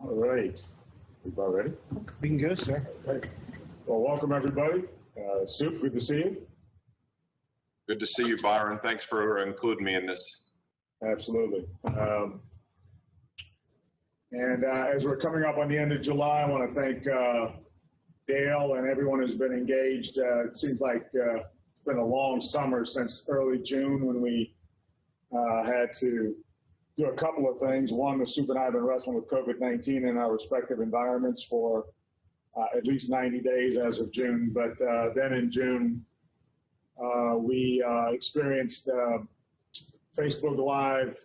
All right. Everybody ready? We can go, sir. Okay. Well, welcome everybody. Soup, good to see you. Good to see you, Byron. Thanks for including me in this. Absolutely. As we're coming up on the end of July, I want to thank Dale and everyone who's been engaged. It seems like it's been a long summer since early June when we had to do a couple of things. One, the Soup and I have been wrestling with COVID-19 in our respective environments for at least 90 days as of June. But then in June, we experienced Facebook Live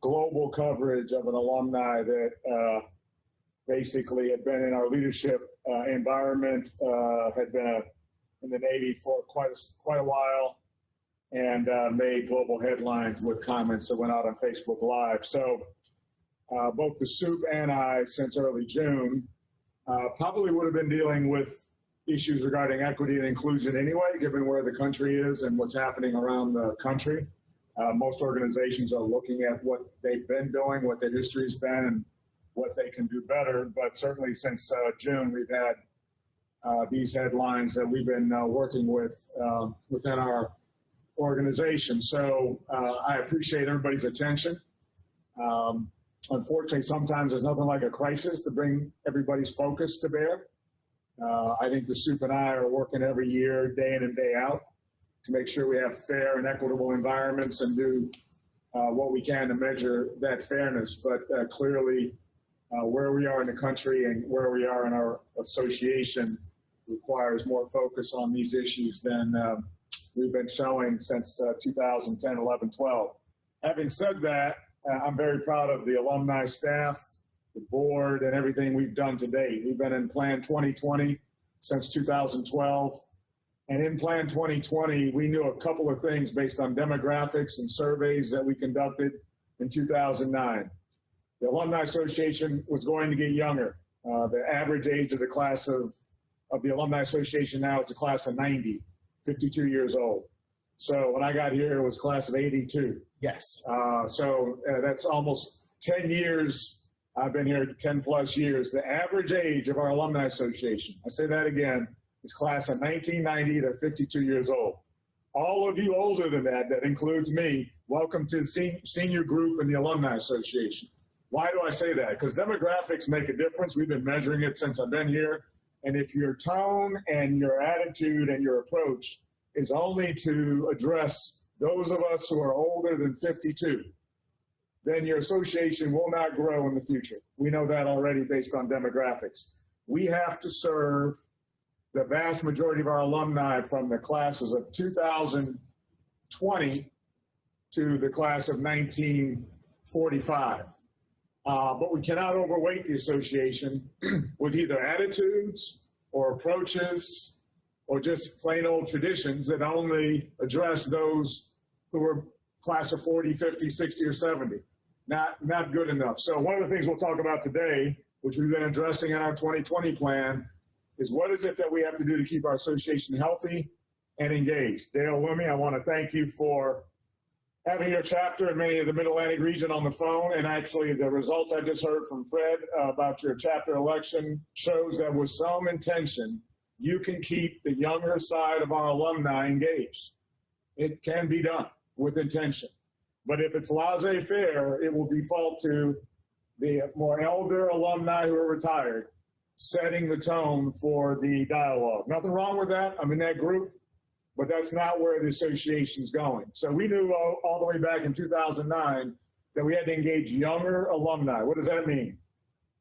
global coverage of an alumni that basically had been in our leadership environment, had been in the Navy for quite a while, and made global headlines with comments that went out on Facebook Live. So both the Soup and I, since early June, probably would have been dealing with issues regarding equity and inclusion anyway, given where the country is and what's happening around the country. Most organizations are looking at what they've been doing, what their history's been, and what they can do better. But certainly since June, we've had these headlines that we've been working with within our organization. So I appreciate everybody's attention. Unfortunately, sometimes there's nothing like a crisis to bring everybody's focus to bear. I think the Soup and I are working every year, day in and day out, to make sure we have fair and equitable environments and do what we can to measure that fairness. But clearly, where we are in the country and where we are in our association requires more focus on these issues than we've been showing since 2010, 11, 12. Having said that, I'm very proud of the alumni staff, the board, and everything we've done to date. We've been in Plan 2020 since 2012. And in Plan 2020, we knew a couple of things based on demographics and surveys that we conducted in 2009. The Alumni Association was going to get younger. The average age of the class of the Alumni Association now is a class of 90, 52 years old. So when I got here, it was class of 82. Yes. So that's almost 10 years. I've been here 10 plus years. The average age of our Alumni Association, I say that again, is class of 1990 to 52 years old. All of you older than that, that includes me, welcome to the senior group in the Alumni Association. Why do I say that? Because demographics make a difference. We've been measuring it since I've been here. And if your tone and your attitude and your approach is only to address those of us who are older than 52, then your association will not grow in the future. We know that already based on demographics. We have to serve the vast majority of our alumni from the classes of 2020 to the class of 1945. But we cannot overweight the association with either attitudes or approaches or just plain old traditions that only address those who were class of 40, 50, 60, or 70. Not good enough. So one of the things we'll talk about today, which we've been addressing in our 2020 plan, is what is it that we have to do to keep our association healthy and engaged. Dale Alumni, I want to thank you for having your chapter in many of the Mid-Atlantic region on the phone. And actually the results I just heard from Fred about your chapter election shows that with some intention, you can keep the younger side of our alumni engaged. It can be done with intention. But if it's laissez-faire, it will default to the more elder alumni who are retired setting the tone for the dialogue. Nothing wrong with that. I'm in that group, but that's not where the association's going. So we knew all the way back in 2009 that we had to engage younger alumni. What does that mean?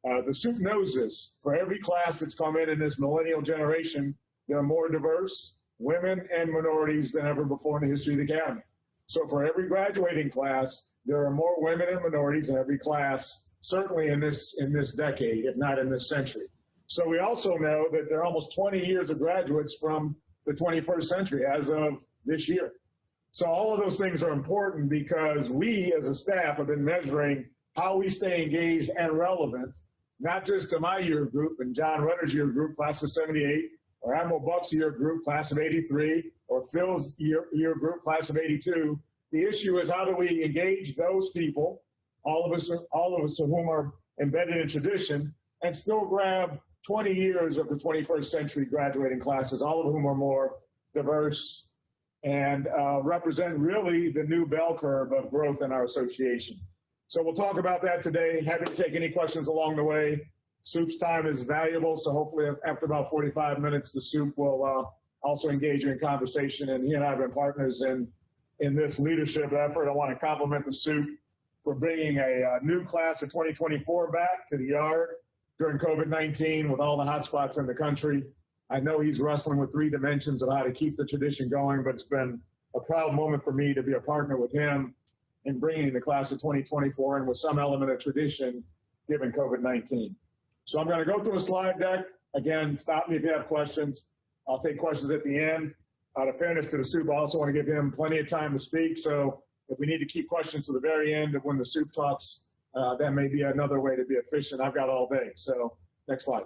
The Soup knows this. For every class that's come in this millennial generation, there are more diverse women and minorities than ever before in the history of the academy. So for every graduating class, there are more women and minorities in every class, certainly in this decade, if not in this century. So we also know that there are almost 20 years of graduates from the 21st century as of this year. So all of those things are important because we as a staff have been measuring how we stay engaged and relevant, not just to my year group and John Rutter's year group, class of 78, or Admiral Buck's year group, class of 83, or Phil's year group, class of 82. The issue is how do we engage those people, all of us to whom are embedded in tradition, and still grab 20 years of the 21st century graduating classes, all of whom are more diverse and represent really the new bell curve of growth in our association. So we'll talk about that today. Happy to take any questions along the way. Soup's time is valuable, so hopefully after about 45 minutes, the Soup will also engage you in conversation, and he and I have been partners in this leadership effort. I want to compliment the Soup for bringing a new class of 2024 back to the yard during COVID-19 with all the hotspots in the country. I know he's wrestling with 3 dimensions of how to keep the tradition going, but it's been a proud moment for me to be a partner with him in bringing the class of 2024 in with some element of tradition given COVID-19. So I'm going to go through a slide deck. Again, stop me if you have questions. I'll take questions at the end. Out of fairness to the Soup, I also want to give him plenty of time to speak. So if we need to keep questions to the very end of when the Soup talks, that may be another way to be efficient. I've got all day. So next slide.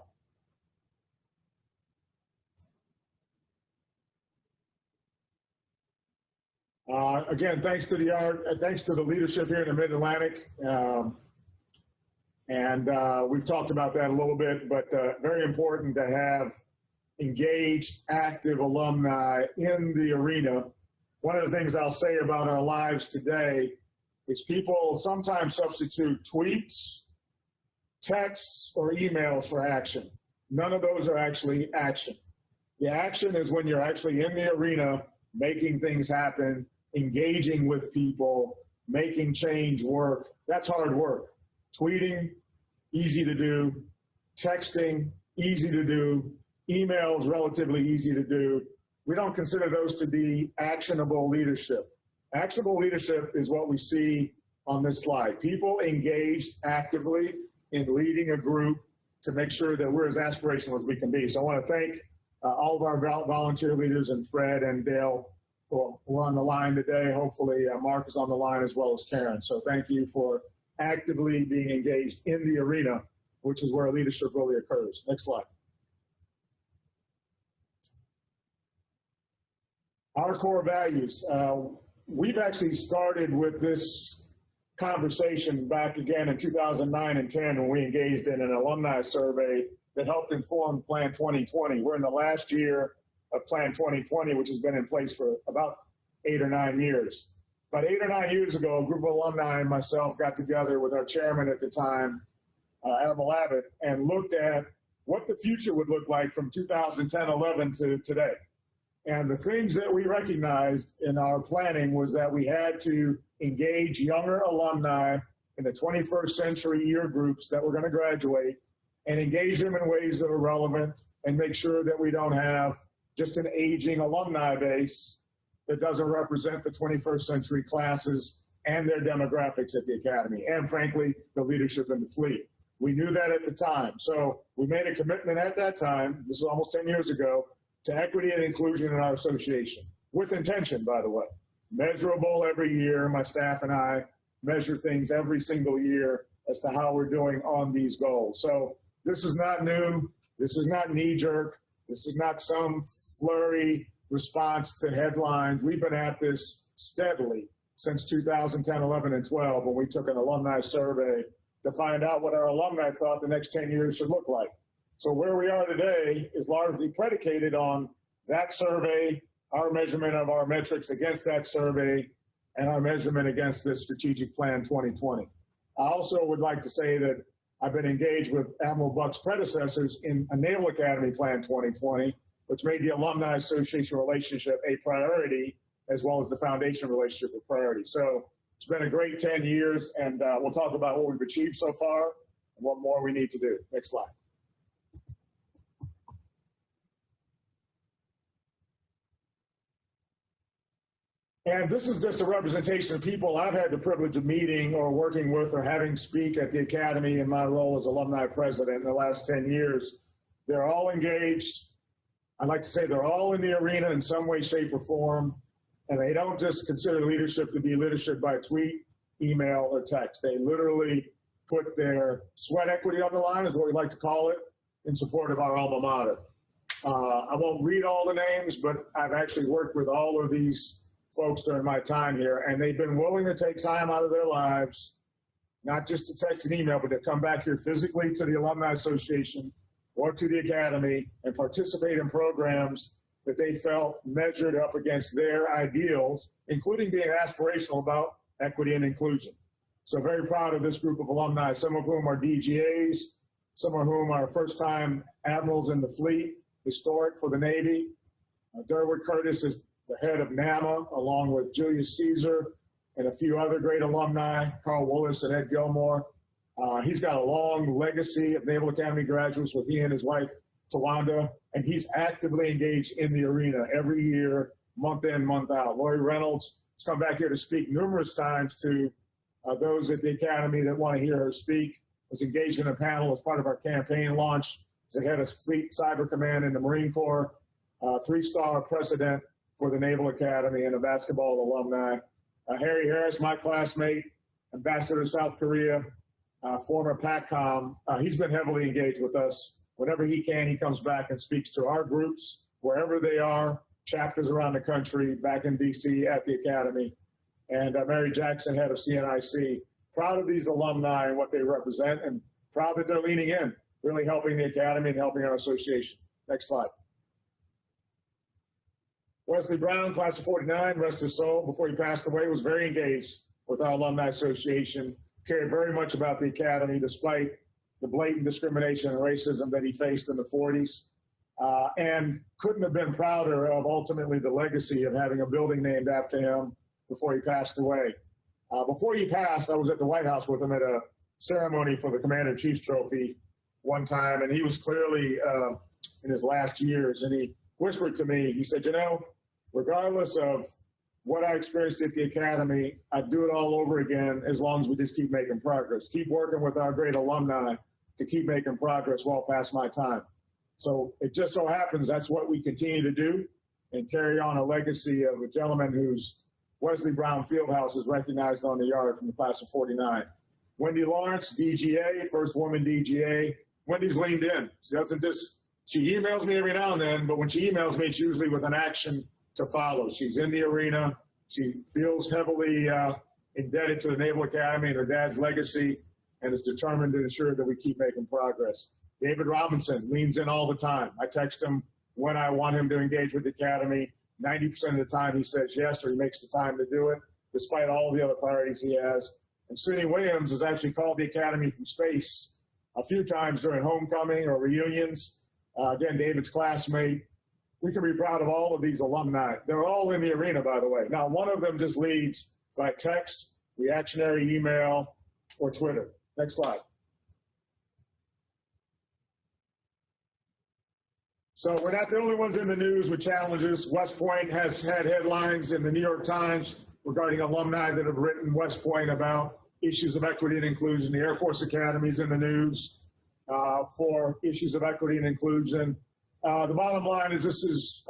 Again, thanks to the yard, thanks to the leadership here in the Mid-Atlantic. We've talked about that a little bit, but very important to have engaged, active alumni in the arena. One of the things I'll say about our lives today is people sometimes substitute tweets, texts, or emails for action. None of those are actually action. The action is when you're actually in the arena, making things happen, engaging with people, making change work. That's hard work. Tweeting, easy to do. Texting, easy to do. Emails, relatively easy to do. We don't consider those to be actionable leadership. Actionable leadership is what we see on this slide. People engaged actively in leading a group to make sure that we're as aspirational as we can be. So I want to thank all of our volunteer leaders and Fred and Dale who are on the line today. Hopefully Mark is on the line as well as Karen. So thank you for actively being engaged in the arena, which is where leadership really occurs. Next slide. Our core values. We've actually started with this conversation back again in 2009 and 10 when we engaged in an alumni survey that helped inform Plan 2020. We're in the last year of Plan 2020, which has been in place for about 8 or 9 years. About 8 or 9 years ago, a group of alumni and myself got together with our chairman at the time, Admiral Abbott, and looked at what the future would look like from 2010-11 to today. And the things that we recognized in our planning was that we had to engage younger alumni in the 21st century year groups that were going to graduate and engage them in ways that are relevant and make sure that we don't have just an aging alumni base that doesn't represent the 21st century classes and their demographics at the Academy, and frankly, the leadership in the fleet. We knew that at the time. So we made a commitment at that time, this is almost 10 years ago, to equity and inclusion in our association, with intention, by the way. Measurable every year. My staff and I measure things every single year as to how we're doing on these goals. So this is not new. This is not knee-jerk. This is not some flurry response to headlines. We've been at this steadily since 2010, 11, and 12 when we took an alumni survey to find out what our alumni thought the next 10 years should look like. So where we are today is largely predicated on that survey, our measurement of our metrics against that survey, and our measurement against this strategic plan 2020. I also would like to say that I've been engaged with Admiral Buck's predecessors in a Naval Academy Plan 2020, which made the Alumni Association relationship a priority, as well as the foundation relationship a priority. So it's been a great 10 years, and we'll talk about what we've achieved so far and what more we need to do. Next slide. And this is just a representation of people I've had the privilege of meeting or working with or having speak at the Academy in my role as alumni president in the last 10 years. They're all engaged. I'd like to say they're all in the arena in some way, shape, or form. And they don't just consider leadership to be leadership by tweet, email, or text. They literally put their sweat equity on the line, is what we like to call it, in support of our alma mater. I won't read all the names, but I've actually worked with all of these folks during my time here, and they've been willing to take time out of their lives, not just to text and email, but to come back here physically to the Alumni Association or to the Academy and participate in programs that they felt measured up against their ideals, including being aspirational about equity and inclusion. So very proud of this group of alumni, some of whom are DGAs, some of whom are first-time admirals in the fleet, historic for the Navy. Durward Curtis is the head of NAMA, along with Julius Caesar and a few other great alumni, Carl Willis and Ed Gilmore. He's got a long legacy of Naval Academy graduates with he and his wife, Tawanda, and he's actively engaged in the arena every year, month in, month out. Lori Reynolds has come back here to speak numerous times to those at the Academy that want to hear her speak, was engaged in a panel as part of our campaign launch, as the head of Fleet Cyber Command in the Marine Corps, three-star president for the Naval Academy and a basketball alumni. Harry Harris, my classmate, ambassador to South Korea, former PACCOM, he's been heavily engaged with us. Whenever he can, he comes back and speaks to our groups, wherever they are, chapters around the country, back in DC at the Academy. And Mary Jackson, head of CNIC, proud of these alumni and what they represent, and proud that they're leaning in, really helping the Academy and helping our association. Next slide. Wesley Brown, class of 49, rest his soul, before he passed away, was very engaged with our Alumni Association, cared very much about the Academy despite the blatant discrimination and racism that he faced in the 40s, and couldn't have been prouder of ultimately the legacy of having a building named after him before he passed away. Before he passed, I was at the White House with him at a ceremony for the Commander-in-Chief's Trophy one time, and he was clearly in his last years, and he whispered to me, he said, you know, regardless of what I experienced at the Academy, I'd do it all over again as long as we just keep making progress, keep working with our great alumni to keep making progress well past my time. So it just so happens that's what we continue to do and carry on a legacy of a gentleman whose Wesley Brown Fieldhouse is recognized on the yard from the class of 49. Wendy Lawrence, DGA, first woman DGA. Wendy's leaned in. She emails me every now and then, but when she emails me, it's usually with an action to follow. She's in the arena. She feels heavily indebted to the Naval Academy and her dad's legacy, and is determined to ensure that we keep making progress. David Robinson leans in all the time. I text him when I want him to engage with the Academy. 90% of the time he says yes, or he makes the time to do it, despite all the other priorities he has. And Sydney Williams has actually called the Academy from space a few times during homecoming or reunions. Again, David's classmate. We can be proud of all of these alumni. They're all in the arena, by the way. Now, one of them just leads by text, reactionary email, or Twitter. Next slide. So we're not the only ones in the news with challenges. West Point has had headlines in the New York Times regarding alumni that have written West Point about issues of equity and inclusion. The Air Force Academy is in the news for issues of equity and inclusion. The bottom line is this is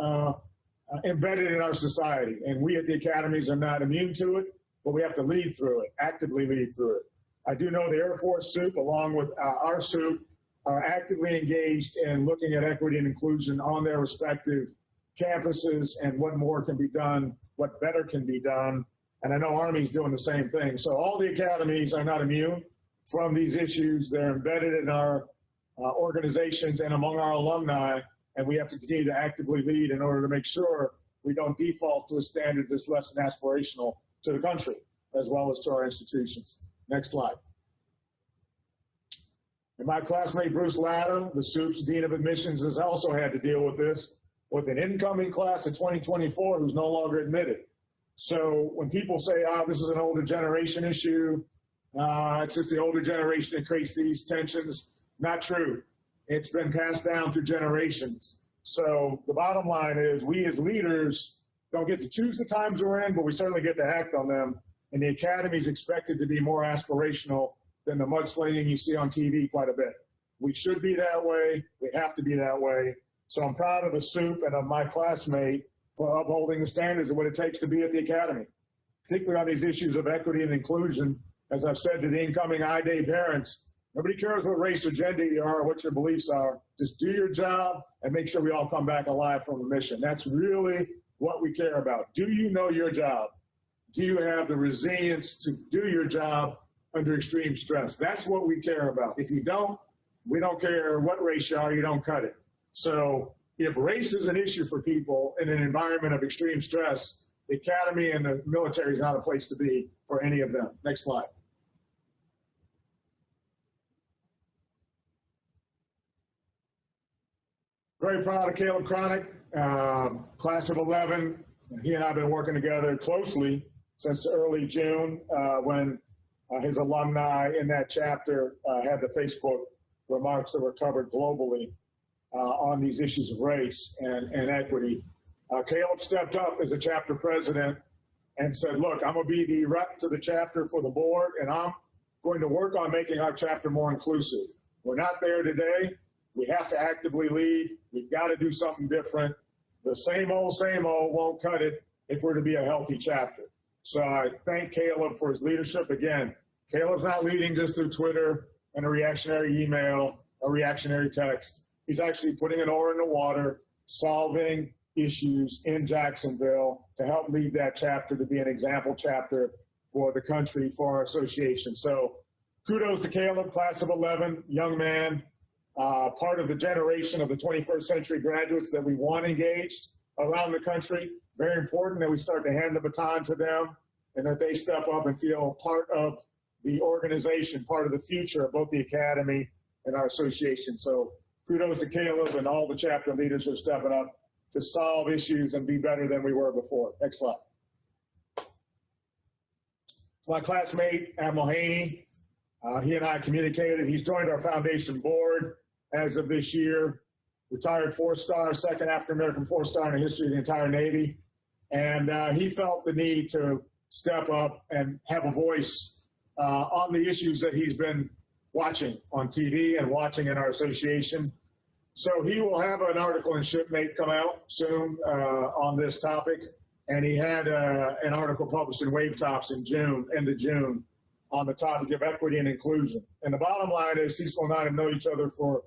embedded in our society, and we at the academies are not immune to it, but we have to lead through it, actively lead through it. I do know the Air Force SOUP, along with our SOUP, are actively engaged in looking at equity and inclusion on their respective campuses and what more can be done, what better can be done. And I know Army's doing the same thing. So all the academies are not immune from these issues. They're embedded in our organizations and among our alumni, and we have to continue to actively lead in order to make sure we don't default to a standard that's less than aspirational to the country, as well as to our institutions. Next slide. And my classmate Bruce Latta, the SOUP's Dean of Admissions, has also had to deal with this, with an incoming class of 2024 who's no longer admitted. So when people say, this is an older generation issue, it's just the older generation that creates these tensions, not true. It's been passed down through generations. So the bottom line is we as leaders don't get to choose the times we're in, but we certainly get to act on them. And the Academy is expected to be more aspirational than the mudslinging you see on TV quite a bit. We should be that way. We have to be that way. So I'm proud of the SOUP and of my classmate for upholding the standards of what it takes to be at the Academy, particularly on these issues of equity and inclusion. As I've said to the incoming I-Day parents, nobody cares what race or gender you are or what your beliefs are. Just do your job and make sure we all come back alive from the mission. That's really what we care about. Do you know your job? Do you have the resilience to do your job under extreme stress. That's what we care about. If you don't, we don't care what race you are, you don't cut it. So if race is an issue for people in an environment of extreme stress, the academy and the military is not a place to be for any of them. Next slide. Very proud of Caleb Cronick, class of 11. He and I have been working together closely since early June when his alumni in that chapter had the Facebook remarks that were covered globally on these issues of race and equity. Caleb stepped up as a chapter president and said, look, I'm going to be the rep to the chapter for the board, and I'm going to work on making our chapter more inclusive. We're not there today. We have to actively lead. We've got to do something different. The same old won't cut it if we're to be a healthy chapter. So I thank Caleb for his leadership. Again, Caleb's not leading just through Twitter and a reactionary email, a reactionary text. He's actually putting an oar in the water, solving issues in Jacksonville to help lead that chapter to be an example chapter for the country, for our association. So kudos to Caleb, class of 11, young man, part of the generation of the 21st century graduates that we want engaged around the country. Very important that we start to hand the baton to them and that they step up and feel part of the organization, part of the future of both the academy and our association. So kudos to Caleb and all the chapter leaders who are stepping up to solve issues and be better than we were before. Next slide. My classmate, Admiral Haney, he and I communicated. He's joined our foundation board as of this year, retired 4-star, second African-American 4-star in the history of the entire Navy. And he felt the need to step up and have a voice on the issues that he's been watching on TV and watching in our association. So he will have an article in Shipmate come out soon on this topic. And he had an article published in Wave Tops in June, end of June, on the topic of equity and inclusion. And the bottom line is Cecil and I have known each other for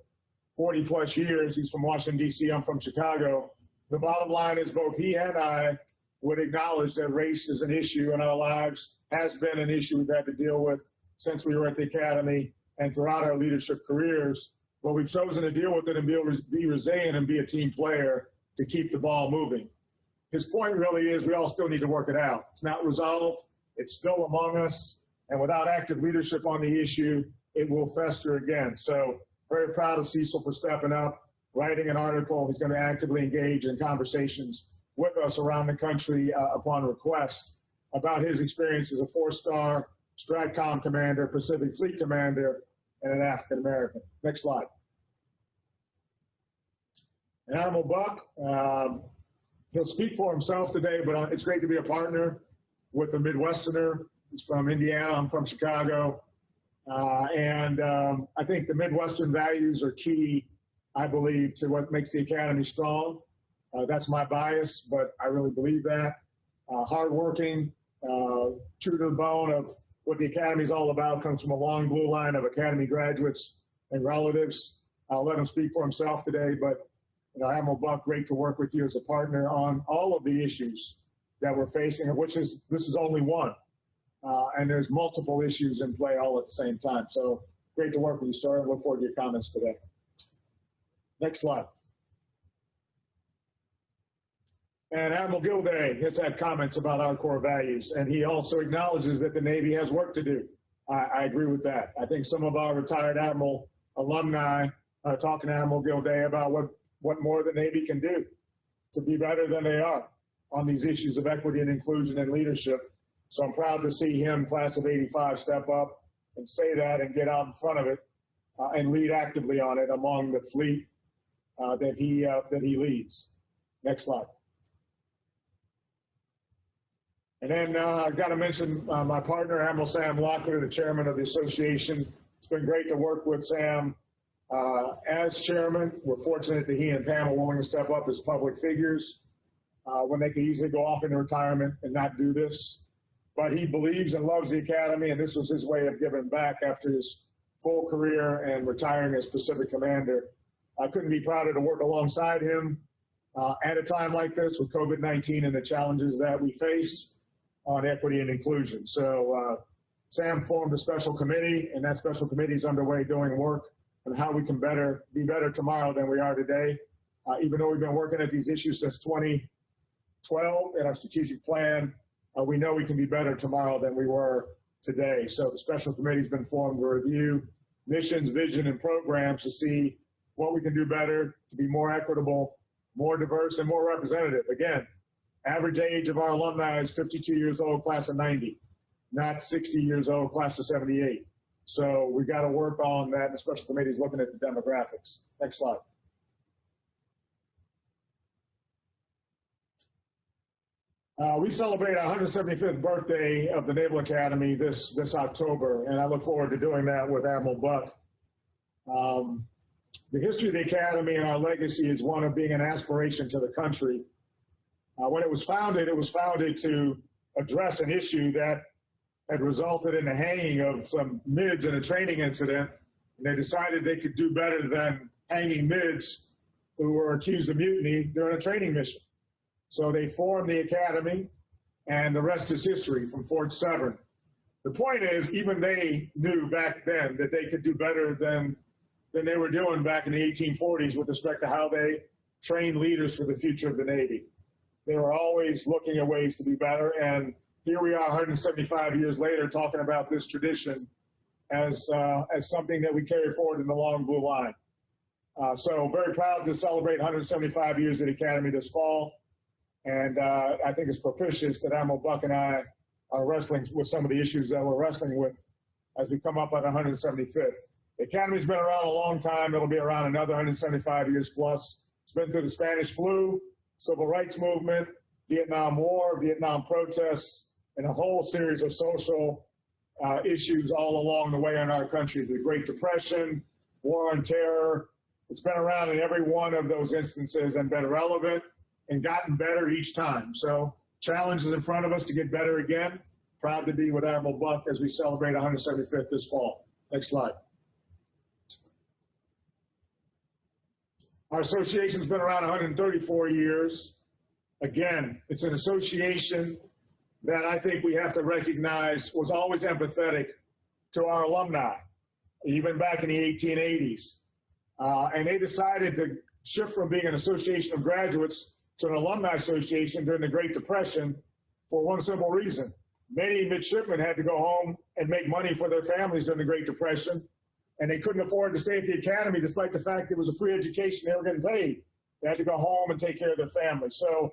40 plus years. He's from Washington, D.C., I'm from Chicago. The bottom line is both he and I would acknowledge that race is an issue in our lives, has been an issue we've had to deal with since we were at the academy and throughout our leadership careers. But we've chosen to deal with it and be resilient and be a team player to keep the ball moving. His point really is we all still need to work it out. It's not resolved. It's still among us. And without active leadership on the issue, it will fester again. So very proud of Cecil for stepping up, writing an article. He's going to actively engage in conversations with us around the country upon request about his experience as a 4-star Stratcom commander, Pacific Fleet commander, and an African-American. Next slide. And Admiral Buck, he'll speak for himself today, but it's great to be a partner with a Midwesterner. He's from Indiana, I'm from Chicago. I think the Midwestern values are key, I believe, to what makes the academy strong. That's my bias, but I really believe that. Hardworking, true to the bone of what the academy is all about, comes from a long blue line of academy graduates and relatives. I'll let him speak for himself today, but Admiral Buck, great to work with you as a partner on all of the issues that we're facing, of which this is only one. And there's multiple issues in play all at the same time. So great to work with you, sir. I look forward to your comments today. Next slide. And Admiral Gilday has had comments about our core values, and he also acknowledges that the Navy has work to do. I agree with that. I think some of our retired Admiral alumni are talking to Admiral Gilday about what more the Navy can do to be better than they are on these issues of equity and inclusion and leadership. So I'm proud to see him, class of 85, step up and say that and get out in front of it and lead actively on it among the fleet that he leads. Next slide. And then I've got to mention my partner, Admiral Sam Locklear, the chairman of the association. It's been great to work with Sam as chairman. We're fortunate that he and Pam are willing to step up as public figures when they could easily go off into retirement and not do this. But he believes and loves the academy, and this was his way of giving back after his full career and retiring as Pacific Commander. I couldn't be prouder to work alongside him at a time like this with COVID-19 and the challenges that we face on equity and inclusion. So Sam formed a special committee, and that special committee is underway doing work on how we can be better tomorrow than we are today. Even though we've been working at these issues since 2012 in our strategic plan, we know we can be better tomorrow than we were today. So the special committee's been formed to review missions, vision, and programs to see what we can do better to be more equitable, more diverse, and more representative. Again, average age of our alumni is 52 years old, class of 90, not 60 years old, class of 78. So we got to work on that, and the special committee is looking at the demographics. Next slide. We celebrate our 175th birthday of the Naval Academy this October, and I look forward to doing that with Admiral Buck. The history of the Academy and our legacy is one of being an aspiration to the country. When it was founded to address an issue that had resulted in the hanging of some mids in a training incident, and they decided they could do better than hanging mids who were accused of mutiny during a training mission. So they formed the Academy, and the rest is history from Fort Severn. The point is, even they knew back then that they could do better than they were doing back in the 1840s with respect to how they trained leaders for the future of the Navy. They were always looking at ways to be better, and here we are 175 years later talking about this tradition as something that we carry forward in the long blue line. So very proud to celebrate 175 years of the Academy this fall. And I think it's propitious that Admiral Buck and I are wrestling with some of the issues that we're wrestling with as we come up on 175th. The Academy's been around a long time. It'll be around another 175 years plus. It's been through the Spanish flu, civil rights movement, Vietnam War, Vietnam protests, and a whole series of social issues all along the way in our country. The Great Depression, War on Terror. It's been around in every one of those instances and been relevant and gotten better each time. So challenges in front of us to get better again. Proud to be with Admiral Buck as we celebrate 175th this fall. Next slide. Our association's been around 134 years. Again, it's an association that I think we have to recognize was always empathetic to our alumni, even back in the 1880s. And they decided to shift from being an association of graduates to an alumni association during the Great Depression for one simple reason. Many midshipmen had to go home and make money for their families during the Great Depression, and they couldn't afford to stay at the Academy despite the fact it was a free education they were getting paid. They had to go home and take care of their families. So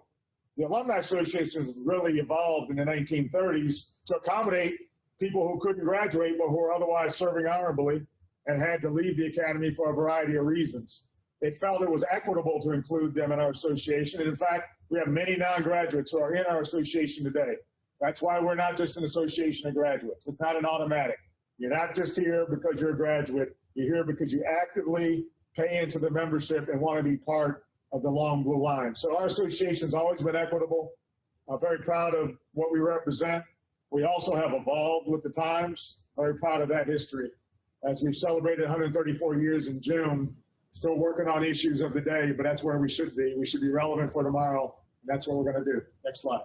the Alumni Association has really evolved in the 1930s to accommodate people who couldn't graduate but who were otherwise serving honorably and had to leave the Academy for a variety of reasons. They felt it was equitable to include them in our association. And in fact, we have many non-graduates who are in our association today. That's why we're not just an association of graduates. It's not an automatic. You're not just here because you're a graduate. You're here because you actively pay into the membership and want to be part of the long blue line. So our association's always been equitable. I'm very proud of what we represent. We also have evolved with the times. Very proud of that history. As we've celebrated 134 years in June, still working on issues of the day, but that's where we should be. We should be relevant for tomorrow, and that's what we're going to do. Next slide.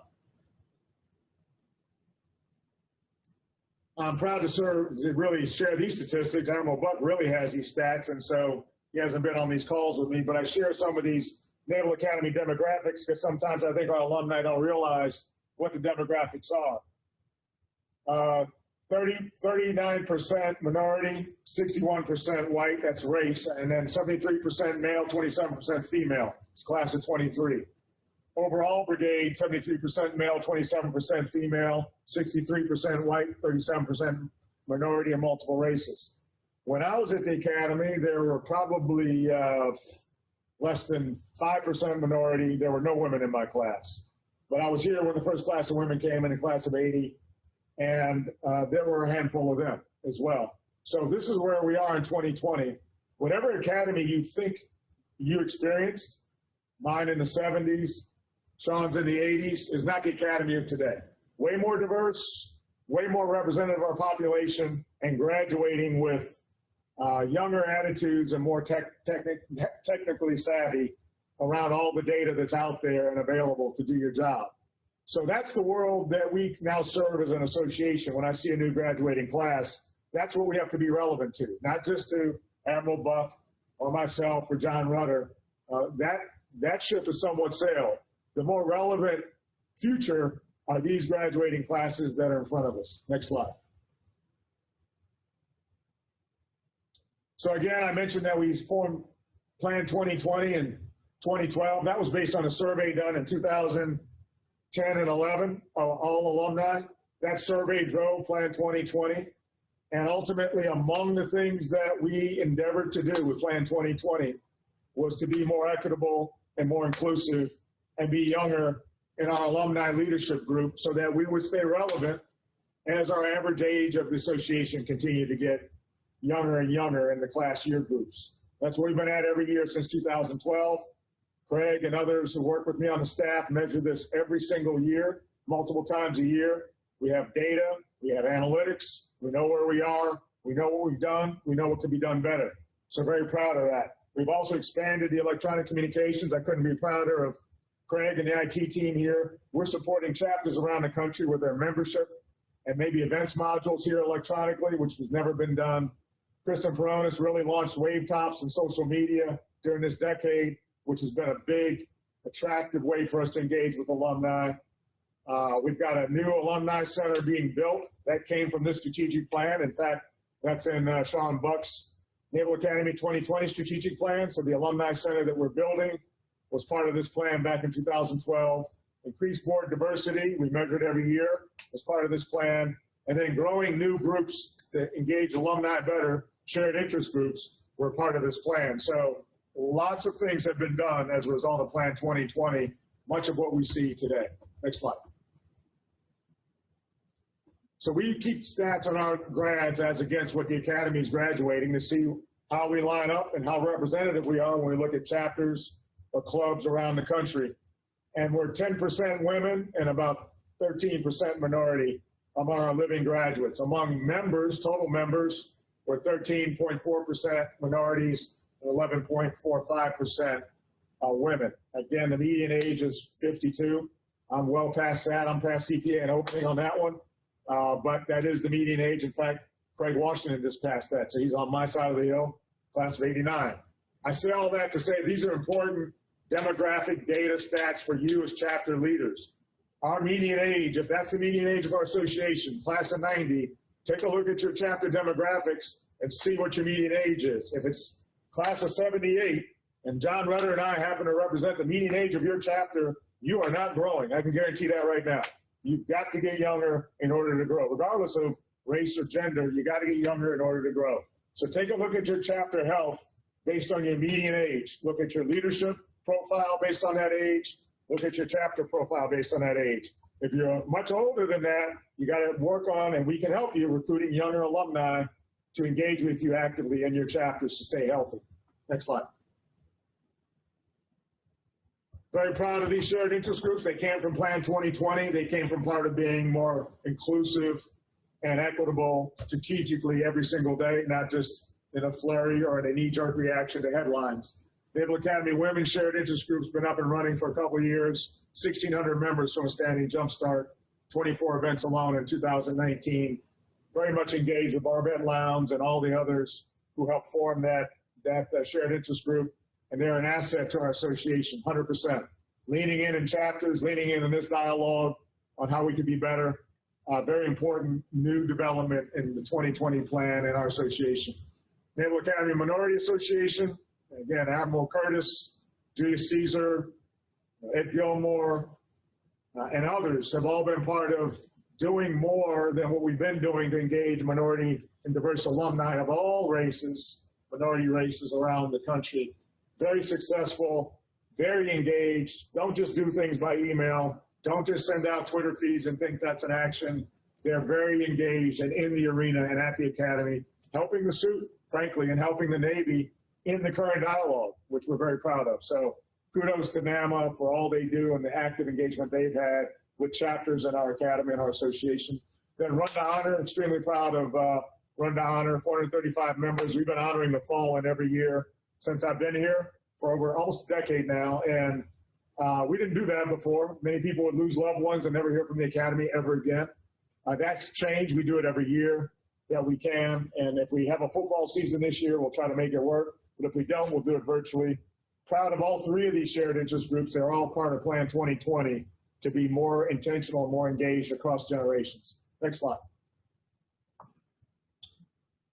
I'm proud to really share these statistics. Admiral Buck really has these stats, and so he hasn't been on these calls with me, but I share some of these Naval Academy demographics because sometimes I think our alumni don't realize what the demographics are. 39% minority, 61% white, that's race, and then 73% male, 27% female. It's class of 23. Overall brigade, 73% male, 27% female, 63% white, 37% minority and multiple races. When I was at the Academy, there were probably less than 5% minority. There were no women in my class. But I was here when the first class of women came in the class of 80. And there were a handful of them as well. So this is where we are in 2020. Whatever academy you think you experienced, mine in the 70s, Sean's in the 80s, is not the academy of today. Way more diverse, way more representative of our population, and graduating with younger attitudes and more technically savvy around all the data that's out there and available to do your job. So that's the world that we now serve as an association. When I see a new graduating class, that's what we have to be relevant to, not just to Admiral Buck or myself or John Rudder. That ship is somewhat sailed. The more relevant future are these graduating classes that are in front of us. Next slide. So again, I mentioned that we formed Plan 2020 in 2012. That was based on a survey done in 2010 and 11 of all alumni. That survey drove Plan 2020. And ultimately, among the things that we endeavored to do with Plan 2020 was to be more equitable and more inclusive and be younger in our alumni leadership group so that we would stay relevant as our average age of the association continued to get younger and younger in the class year groups. That's what we've been at every year since 2012. Craig and others who work with me on the staff measure this every single year, multiple times a year. We have data, we have analytics, we know where we are, we know what we've done, we know what could be done better. So very proud of that. We've also expanded the electronic communications. I couldn't be prouder of Craig and the IT team here. We're supporting chapters around the country with their membership and maybe events modules here electronically, which has never been done. Kristen Peronis really launched Wave Tops and social media during this decade, which has been a big, attractive way for us to engage with alumni. We've got a new alumni center being built that came from this strategic plan. In fact, that's in Sean Buck's Naval Academy 2020 strategic plan. So the alumni center that we're building was part of this plan back in 2012. Increased board diversity, we measured every year as part of this plan. And then growing new groups that engage alumni better, shared interest groups, were part of this plan. So lots of things have been done as a result of Plan 2020, much of what we see today. Next slide. So we keep stats on our grads as against what the Academy is graduating to see how we line up and how representative we are when we look at chapters or clubs around the country. And we're 10% women and about 13% minority among our living graduates. Among members, total members, we're 13.4% minorities and 11.45% women. Again, the median age is 52. I'm well past that. I'm past CPA and opening on that one. But that is the median age. In fact, Craig Washington just passed that. So he's on my side of the hill, class of 89. I say all that to say these are important demographic data stats for you as chapter leaders. Our median age, if that's the median age of our association, class of 90, take a look at your chapter demographics and see what your median age is. If it's class of 78, and John Rudder and I happen to represent the median age of your chapter, you are not growing. I can guarantee that right now. You've got to get younger in order to grow. Regardless of race or gender, you got to get younger in order to grow. So take a look at your chapter health based on your median age. Look at your leadership profile based on that age. Look at your chapter profile based on that age. If you're much older than that, you got to work on, and we can help you recruiting younger alumni to engage with you actively in your chapters to stay healthy. Next slide. Very proud of these shared interest groups. They came from Plan 2020. They came from part of being more inclusive and equitable strategically every single day, not just in a flurry or in a knee-jerk reaction to headlines. Naval Academy Women's Shared Interest Group's been up and running for a couple of years, 1,600 members from a standing jumpstart, 24 events alone in 2019. Very much engaged with Barbette Lowndes and all the others who helped form that shared interest group, and they're an asset to our association, 100%. Leaning in chapters, leaning in this dialogue on how we could be better. Very important new development in the 2020 plan in our association. Naval Academy Minority Association, again, Admiral Curtis, Julius Caesar, Ed Gilmore, and others have all been part of doing more than what we've been doing to engage minority and diverse alumni of all races, minority races around the country. Very successful, very engaged. Don't just do things by email. Don't just send out Twitter feeds and think that's an action. They're very engaged and in the arena and at the Academy, helping the suit, frankly, and helping the Navy in the current dialogue, which we're very proud of. So kudos to NAMA for all they do and the active engagement they've had with chapters in our Academy and our association. Then Run to Honor, extremely proud of Run to Honor, 435 members. We've been honoring the fallen every year since I've been here for over almost a decade now. And We didn't do that before. Many people would lose loved ones and never hear from the Academy ever again. That's changed. We do it every year that we can. And if we have a football season this year, we'll try to make it work. But if we don't, we'll do it virtually. Proud of all three of these shared interest groups. They're all part of Plan 2020 to be more intentional and more engaged across generations. Next slide.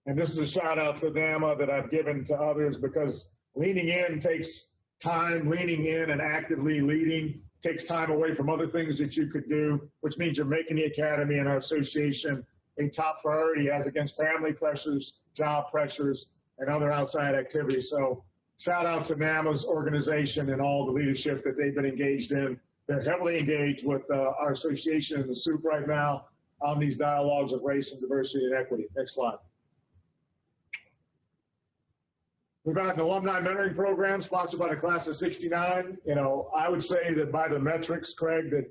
And this is a shout out to NAMA that I've given to others, because leaning in takes time. Leaning in and actively leading takes time away from other things that you could do, which means you're making the Academy and our association a top priority as against family pressures, job pressures, and other outside activities. So shout out to NAMA's organization and all the leadership that they've been engaged in. They're heavily engaged with our association in the soup right now on these dialogues of race and diversity and equity. Next slide. We've got an alumni mentoring program sponsored by the class of 69. You know, I would say that by the metrics, Craig, that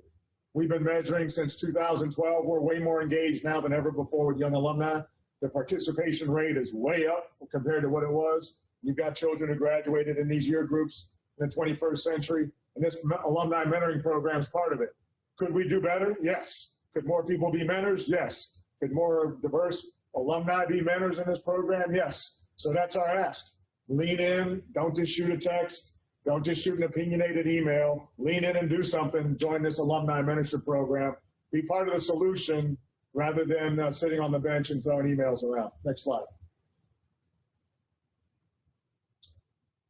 we've been measuring since 2012, we're way more engaged now than ever before with young alumni. The participation rate is way up compared to what it was. You've got children who graduated in these year groups in the 21st century, and this alumni mentoring program is part of it. Could we do better? Yes. Could more people be mentors? Yes. Could more diverse alumni be mentors in this program? Yes. So that's our ask. Lean in, don't just shoot a text, don't just shoot an opinionated email, lean in and do something, join this alumni mentorship program, be part of the solution rather than sitting on the bench and throwing emails around. Next slide.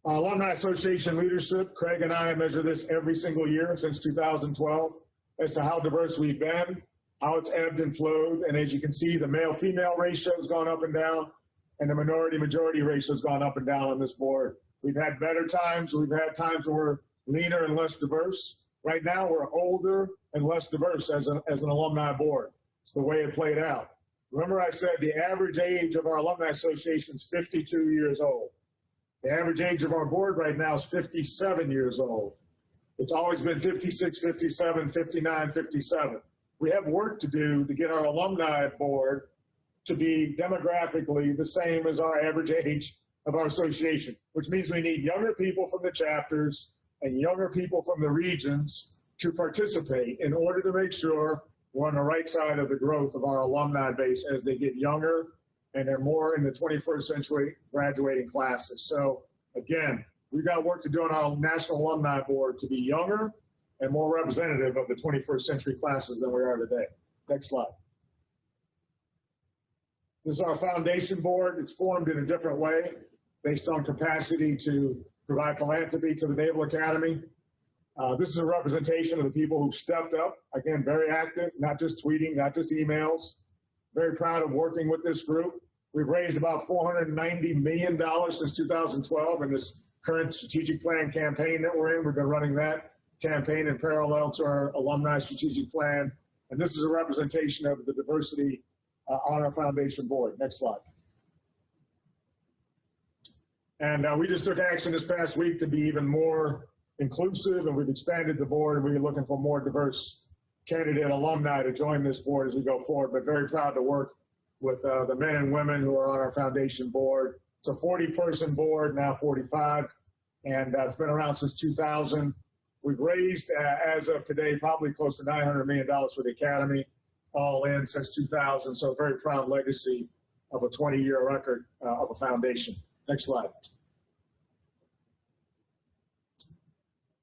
Alumni Association leadership, Craig and I measure this every single year since 2012 as to how diverse we've been, how it's ebbed and flowed, and as you can see, the male-female ratio has gone up and down, and the minority-majority ratio has gone up and down on this board. We've had better times. We've had times where we're leaner and less diverse. Right now, we're older and less diverse as an alumni board. It's the way it played out. Remember I said the average age of our alumni association is 52 years old. The average age of our board right now is 57 years old. It's always been 56, 57, 59, 57. We have work to do to get our alumni board to be demographically the same as our average age of our association, which means we need younger people from the chapters and younger people from the regions to participate in order to make sure we're on the right side of the growth of our alumni base as they get younger and they're more in the 21st century graduating classes. So again, we've got work to do on our National Alumni Board to be younger and more representative of the 21st century classes than we are today. Next slide. This is our foundation board. It's formed in a different way based on capacity to provide philanthropy to the Naval Academy. This is a representation of the people who've stepped up, again, very active, not just tweeting, not just emails. Very proud of working with this group. We've raised about $490 million since 2012 in this current strategic plan campaign that we're in. We've been running that campaign in parallel to our alumni strategic plan. And this is a representation of the diversity on our foundation board. Next slide. And we just took action this past week to be even more inclusive, and we've expanded the board, and we're looking for more diverse candidate alumni to join this board as we go forward, but very proud to work with the men and women who are on our foundation board. It's a 40-person board, now 45, and it's been around since 2000. We've raised, as of today, probably close to $900 million for the Academy, all in since 2000, so a very proud legacy of a 20-year record of a foundation. Next slide.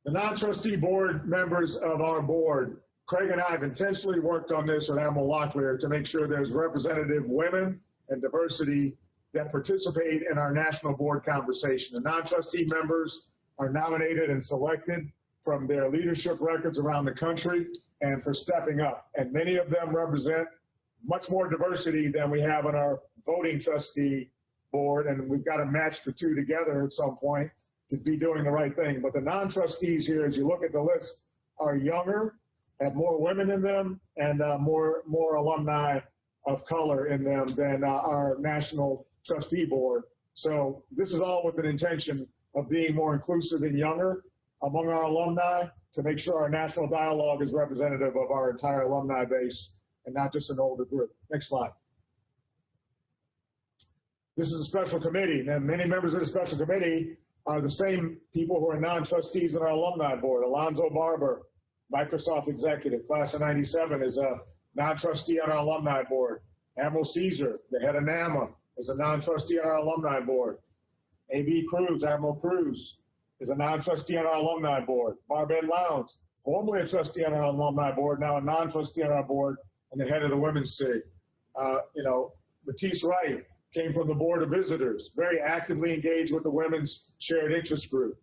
The non-trustee board members of our board, Craig and I have intentionally worked on this with Admiral Locklear to make sure there's representative women and diversity that participate in our national board conversation. The non-trustee members are nominated and selected from their leadership records around the country and for stepping up. And many of them represent much more diversity than we have on our voting trustee board. And we've got to match the two together at some point to be doing the right thing. But the non-trustees here, as you look at the list, are younger, have more women in them, and more alumni of color in them than our national trustee board. So this is all with an intention of being more inclusive and younger among our alumni to make sure our national dialogue is representative of our entire alumni base and not just an older group. Next slide. This is a special committee. Now, many members of the special committee are the same people who are non-trustees in our alumni board. Alonzo Barber, Microsoft executive, class of 97, is a non-trustee on our alumni board. Admiral Caesar, the head of NAMA, is a non-trustee on our alumni board. A.B. Cruz, Admiral Cruz, is a non-trustee on our alumni board. Barbette Lowndes, formerly a trustee on our alumni board, now a non-trustee on our board, and the head of the Women's SIG. Matisse Wright came from the Board of Visitors, very actively engaged with the Women's Shared Interest Group.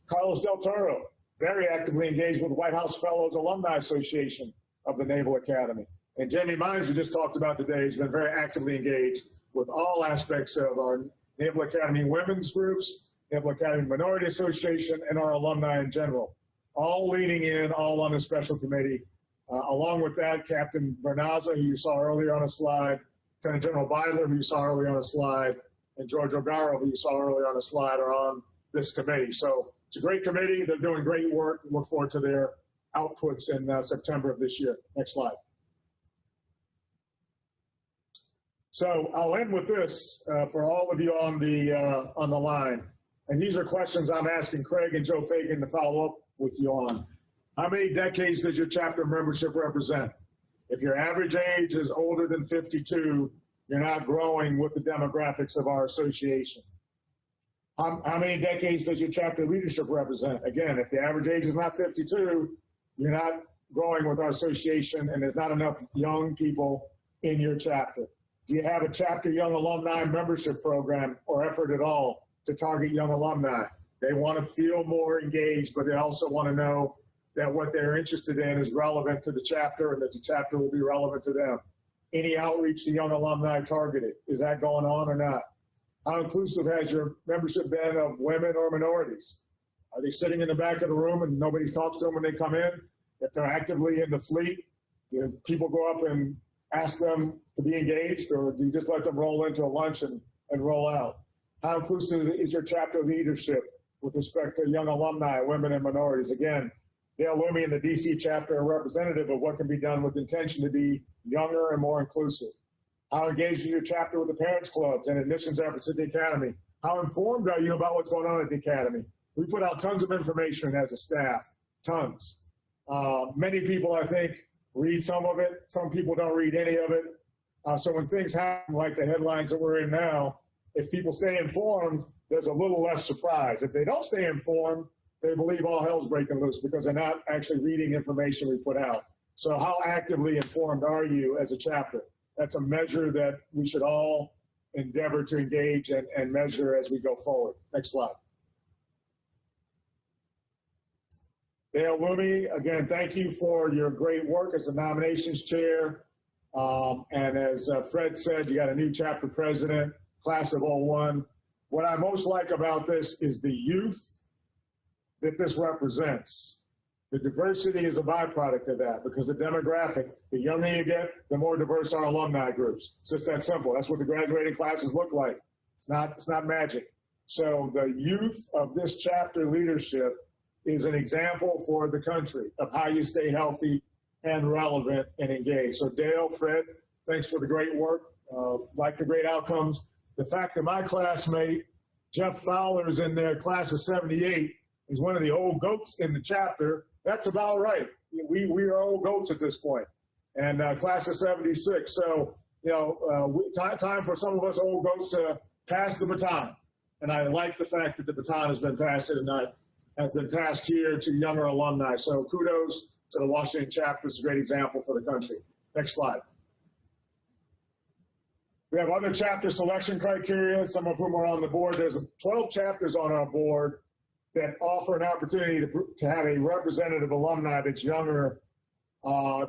Carlos Del Toro, very actively engaged with the White House Fellows Alumni Association of the Naval Academy. And Jamie Mines, we just talked about today, has been very actively engaged with all aspects of our Naval Academy women's groups, Naval Academy Minority Association, and our alumni in general, all leaning in, all on a special committee. Along with that, Captain Vernaza, who you saw earlier on a slide, Lieutenant General Beidler, who you saw earlier on a slide, and George O'Gara, who you saw earlier on a slide, are on this committee. So it's a great committee. They're doing great work. Look forward to their outputs in September of this year. Next slide. So I'll end with this for all of you on the line. And these are questions I'm asking Craig and Joe Fagan to follow up with you on. How many decades does your chapter membership represent? If your average age is older than 52, you're not growing with the demographics of our association. How many decades does your chapter leadership represent? Again, if the average age is not 52, you're not growing with our association, and there's not enough young people in your chapter. Do you have a chapter young alumni membership program or effort at all to target young alumni? They want to feel more engaged, but they also want to know that what they're interested in is relevant to the chapter and that the chapter will be relevant to them. Any outreach to young alumni targeted? Is that going on or not? How inclusive has your membership been of women or minorities? Are they sitting in the back of the room and nobody talks to them when they come in? If they're actively in the fleet, do people go up and ask them to be engaged, or do you just let them roll into a lunch and roll out? How inclusive is your chapter leadership with respect to young alumni, women and minorities? Again, Dale Lumi and the DC chapter are representative of what can be done with intention to be younger and more inclusive. How engaged is your chapter with the parents clubs and admissions efforts at the Academy? How informed are you about what's going on at the Academy? We put out tons of information as a staff, tons. Many people, I think, read some of it. Some people don't read any of it. So when things happen, like the headlines that we're in now, if people stay informed, there's a little less surprise. If they don't stay informed, they believe all hell's breaking loose because they're not actually reading information we put out. So how actively informed are you as a chapter? That's a measure that we should all endeavor to engage and measure as we go forward. Next slide. Dale Lumi, again, thank you for your great work as a nominations chair. And as Fred said, you got a new chapter president, class of 01. What I most like about this is the youth that this represents. The diversity is a byproduct of that because the demographic, the younger you get, the more diverse our alumni groups. It's just that simple. That's what the graduating classes look like. It's not magic. So the youth of this chapter leadership is an example for the country of how you stay healthy and relevant and engaged. So Dale, Fred, thanks for the great work. Like the great outcomes. The fact that my classmate, Jeff Fowler, is in their class of 78, is one of the old goats in the chapter, that's about right. We are old goats at this point. And class of 76. So, time for some of us old goats to pass the baton. And I like the fact that the baton has been passed tonight, has been passed here to younger alumni. So kudos to the Washington chapter. It's a great example for the country. Next slide. We have other chapter selection criteria, some of whom are on the board. There's 12 chapters on our board that offer an opportunity to have a representative alumni that's younger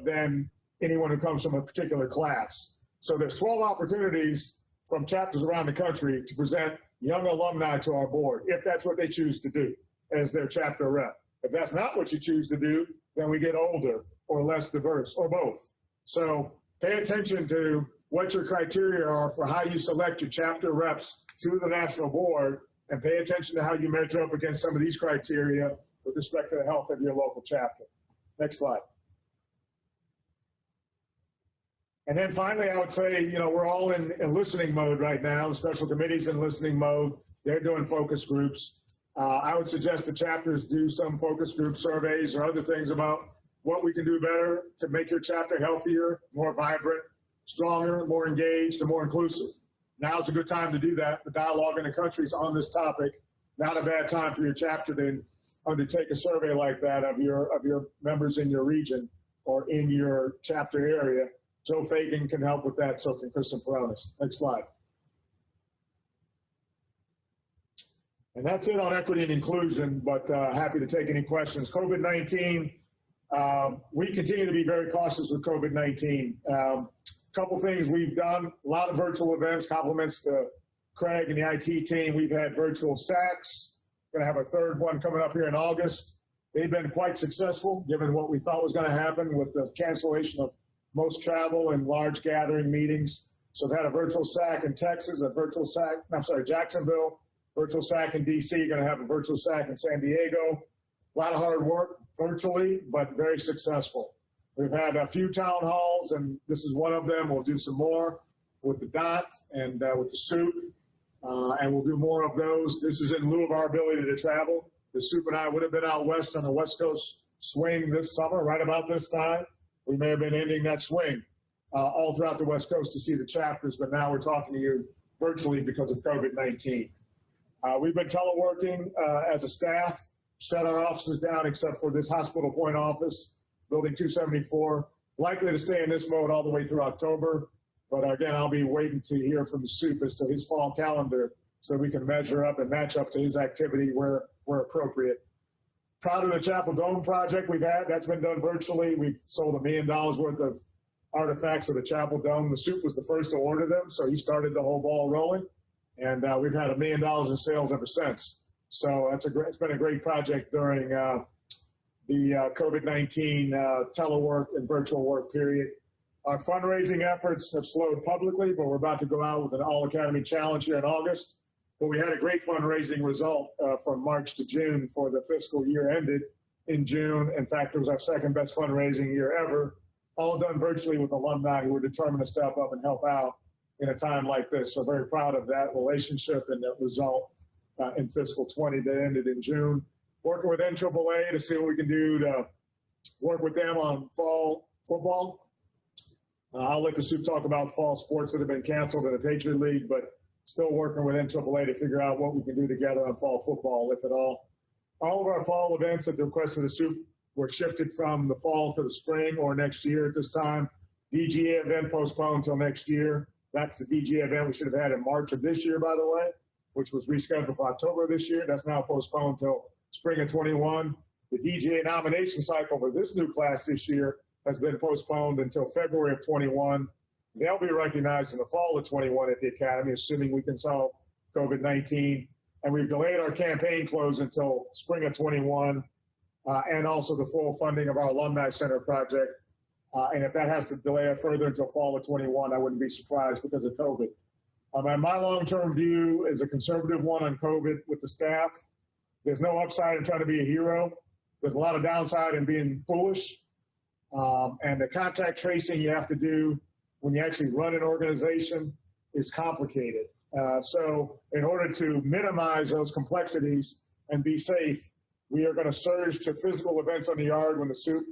than anyone who comes from a particular class. So there's 12 opportunities from chapters around the country to present young alumni to our board, if that's what they choose to do as their chapter rep. If that's not what you choose to do, then we get older or less diverse or both. So pay attention to what your criteria are for how you select your chapter reps to the national board, and pay attention to how you measure up against some of these criteria with respect to the health of your local chapter. Next slide. And then finally, I would say, we're all in listening mode right now. The special committee's in listening mode. They're doing focus groups. I would suggest the chapters do some focus group surveys or other things about what we can do better to make your chapter healthier, more vibrant, stronger, more engaged, and more inclusive. Now's a good time to do that. The dialogue in the country is on this topic. Not a bad time for your chapter to undertake a survey like that of your members in your region or in your chapter area. Joe Fagan can help with that, so can Kristen Peronis. Next slide. And that's it on equity and inclusion, but happy to take any questions. COVID-19, we continue to be very cautious with COVID-19. Couple things we've done, a lot of virtual events, compliments to Craig and the IT team. We've had virtual SACs, gonna have a third one coming up here in August. They've been quite successful given what we thought was gonna happen with the cancellation of most travel and large gathering meetings. So we've had a virtual SAC in Texas, a virtual SAC, Jacksonville, virtual SAC in DC, gonna have a virtual SAC in San Diego. A lot of hard work virtually, but very successful. We've had a few town halls, and this is one of them. We'll do some more with the DOT and with the SOUP, and we'll do more of those. This is in lieu of our ability to travel. The SOUP and I would have been out west on the West Coast swing this summer, right about this time. We may have been ending that swing all throughout the West Coast to see the chapters, but now we're talking to you virtually because of COVID-19. We've been teleworking as a staff, shut our offices down except for this Hospital Point office, Building 274, likely to stay in this mode all the way through October. But again, I'll be waiting to hear from the SOUP as to his fall calendar so we can measure up and match up to his activity where appropriate. Proud of the Chapel Dome project we've had. That's been done virtually. We've sold $1 million worth of artifacts of the Chapel Dome. The SOUP was the first to order them, so he started the whole ball rolling. And we've had $1 million in sales ever since. So it's been a great project during the COVID-19 telework and virtual work period. Our fundraising efforts have slowed publicly, but we're about to go out with an All Academy Challenge here in August. But we had a great fundraising result from March to June for the fiscal year ended in June. In fact, it was our second best fundraising year ever, all done virtually with alumni who were determined to step up and help out in a time like this. So very proud of that relationship and that result in fiscal 20 that ended in June. Working with NAAA to see what we can do to work with them on fall football. I'll let the SOUP talk about fall sports that have been canceled in the Patriot League, but still working with NAAA to figure out what we can do together on fall football, if at all. All of our fall events at the request of the SOUP were shifted from the fall to the spring or next year at this time. DGA event postponed until next year. That's the DGA event we should have had in March of this year, by the way, which was rescheduled for October of this year. That's now postponed until spring of 21. The DGA nomination cycle for this new class this year has been postponed until February of 21. They'll be recognized in the fall of 21 at the Academy, assuming we can solve COVID-19. And we've delayed our campaign close until spring of 21, and also the full funding of our Alumni Center project. And if that has to delay it further until fall of 21, I wouldn't be surprised because of COVID. And my long-term view is a conservative one on COVID with the staff. There's no upside in trying to be a hero. There's a lot of downside in being foolish. And the contact tracing you have to do when you actually run an organization is complicated. So in order to minimize those complexities and be safe, we are going to surge to physical events on the yard when the SOUP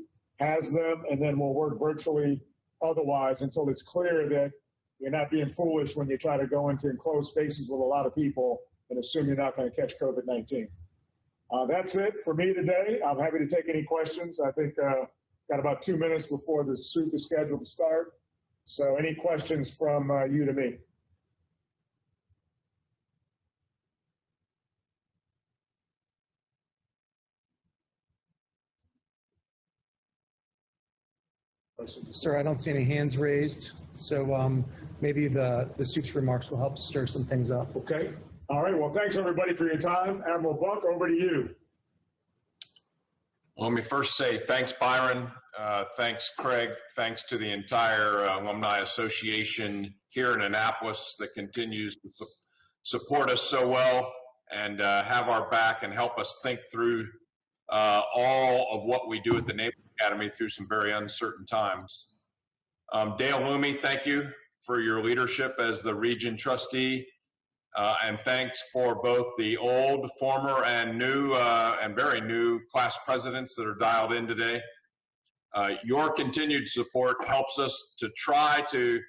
has them, and then we'll work virtually otherwise until it's clear that you're not being foolish when you try to go into enclosed spaces with a lot of people and assume you're not going to catch COVID-19. That's it for me today. I'm happy to take any questions. I think got about 2 minutes before the SOUP is scheduled to start. So any questions from you to me? Sir, I don't see any hands raised, so maybe the SOUP's remarks will help stir some things up. Okay. All right. Well, thanks everybody for your time. Admiral Buck, over to you. Well, let me first say thanks, Byron. Thanks, Craig. Thanks to the entire Alumni Association here in Annapolis that continues to support us so well and have our back and help us think through all of what we do at the Naval Academy through some very uncertain times. Dale Loomy, thank you for your leadership as the region trustee. And thanks for both the old, former, and new, and very new class presidents that are dialed in today. Your continued support helps us to try to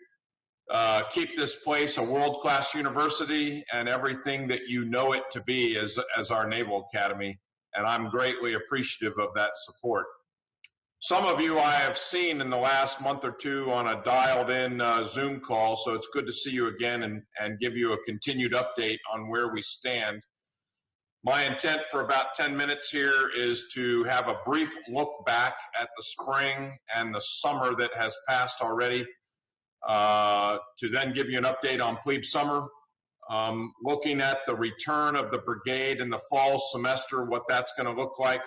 keep this place a world-class university and everything that you know it to be as our Naval Academy, and I'm greatly appreciative of that support. Some of you I have seen in the last month or two on a dialed-in Zoom call, so it's good to see you again and give you a continued update on where we stand. My intent for about 10 minutes here is to have a brief look back at the spring and the summer that has passed already, to then give you an update on plebe summer, looking at the return of the brigade in the fall semester, what that's going to look like,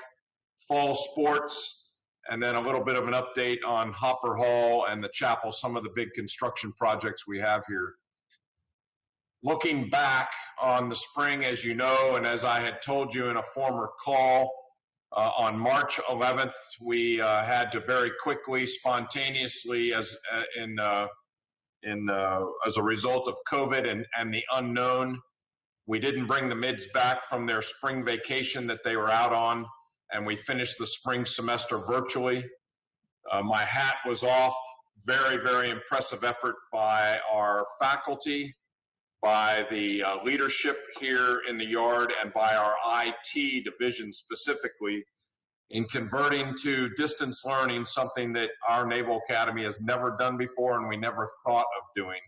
fall sports, and then a little bit of an update on Hopper Hall and the chapel, some of the big construction projects we have here. Looking back on the spring, as you know, and as I had told you in a former call, on March 11th, we had to very quickly, spontaneously, as a result of COVID and the unknown, we didn't bring the mids back from their spring vacation that they were out on, and we finished the spring semester virtually. My hat was off. Very, very impressive effort by our faculty, by the leadership here in the yard, and by our IT division specifically, in converting to distance learning, something that our Naval Academy has never done before and we never thought of doing.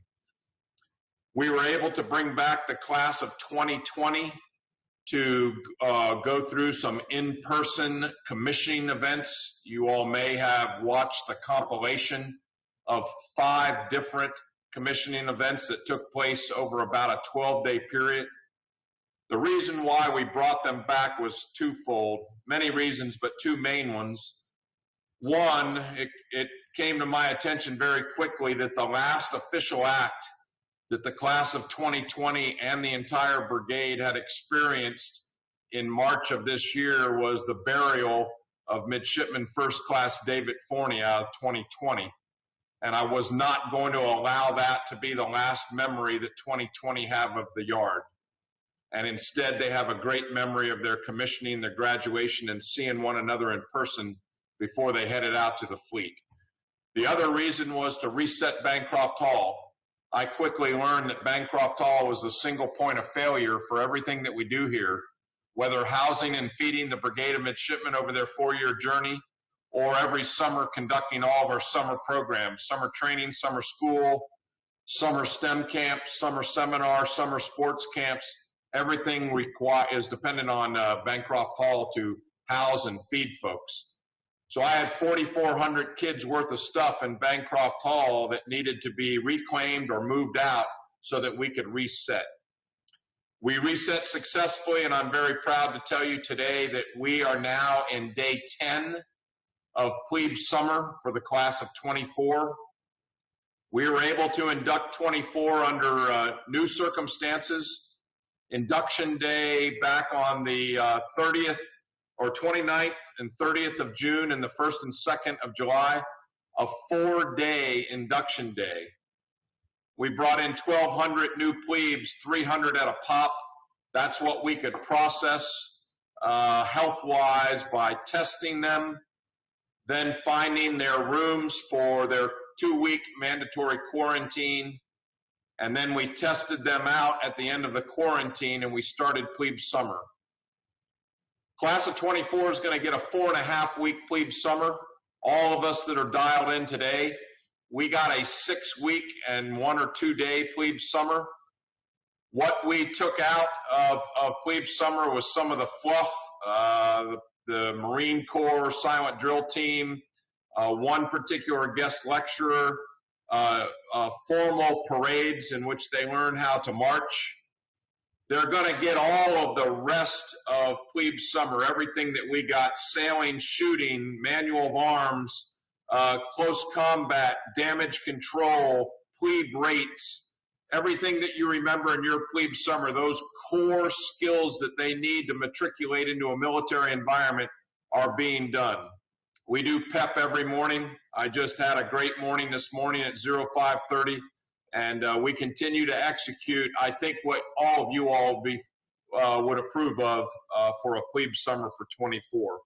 We were able to bring back the class of 2020 to go through some in-person commissioning events. You all may have watched the compilation of 5 different commissioning events that took place over about a 12-day period. The reason why we brought them back was twofold. Many reasons, but 2 main ones. One, it came to my attention very quickly that the last official act that the class of 2020 and the entire brigade had experienced in March of this year was the burial of Midshipman First Class David Forney out of 2020. And I was not going to allow that to be the last memory that 2020 have of the yard. And instead, they have a great memory of their commissioning, their graduation, and seeing one another in person before they headed out to the fleet. The other reason was to reset Bancroft Hall. I quickly learned that Bancroft Hall was the single point of failure for everything that we do here, whether housing and feeding the Brigade of Midshipmen over their 4-year journey, or every summer conducting all of our summer programs, summer training, summer school, summer STEM camps, summer seminars, summer sports camps. Everything is dependent on Bancroft Hall to house and feed folks. So I had 4,400 kids worth of stuff in Bancroft Hall that needed to be reclaimed or moved out so that we could reset. We reset successfully, and I'm very proud to tell you today that we are now in day 10 of plebe summer for the class of 24. We were able to induct 24 under new circumstances. Induction day back on the 30th or 29th and 30th of June and the 1st and 2nd of July, a 4-day induction day. We brought in 1,200 new plebes, 300 at a pop. That's what we could process health-wise by testing them, then finding their rooms for their 2-week mandatory quarantine, and then we tested them out at the end of the quarantine and we started plebe summer. Class of 24 is going to get a 4.5-week plebe summer. All of us that are dialed in today, we got a 6-week and 1 or 2 day plebe summer. What we took out of plebe summer was some of the fluff, the Marine Corps silent drill team, one particular guest lecturer, formal parades in which they learn how to march. They're going to get all of the rest of plebe summer, everything that we got: sailing, shooting, manual of arms, close combat, damage control, plebe rates, everything that you remember in your plebe summer, those core skills that they need to matriculate into a military environment are being done. We do PEP every morning. I just had a great morning this morning at 05:30. And we continue to execute, I think, what all of you all would approve of for a plebe summer for 24.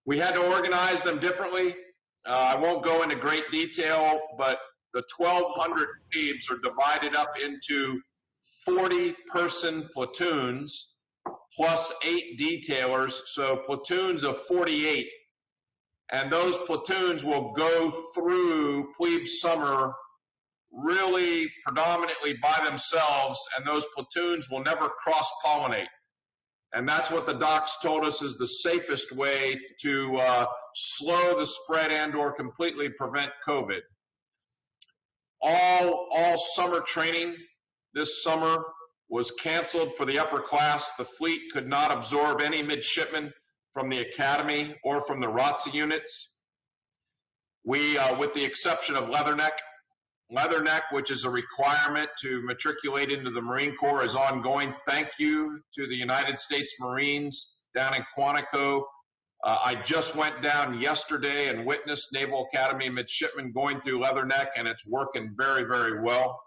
We had to organize them differently. I won't go into great detail, but the 1,200 plebes are divided up into 40-person platoons plus 8 detailers, so platoons of 48. And those platoons will go through plebe summer really predominantly by themselves, and those platoons will never cross-pollinate. And that's what the docs told us is the safest way to slow the spread and or completely prevent COVID. All summer training this summer was canceled for the upper class. The fleet could not absorb any midshipmen from the academy or from the ROTC units. We, with the exception of Leatherneck, which is a requirement to matriculate into the Marine Corps, is ongoing. Thank you to the United States Marines down in Quantico. I just went down yesterday and witnessed Naval Academy midshipmen going through Leatherneck, and it's working very, very well.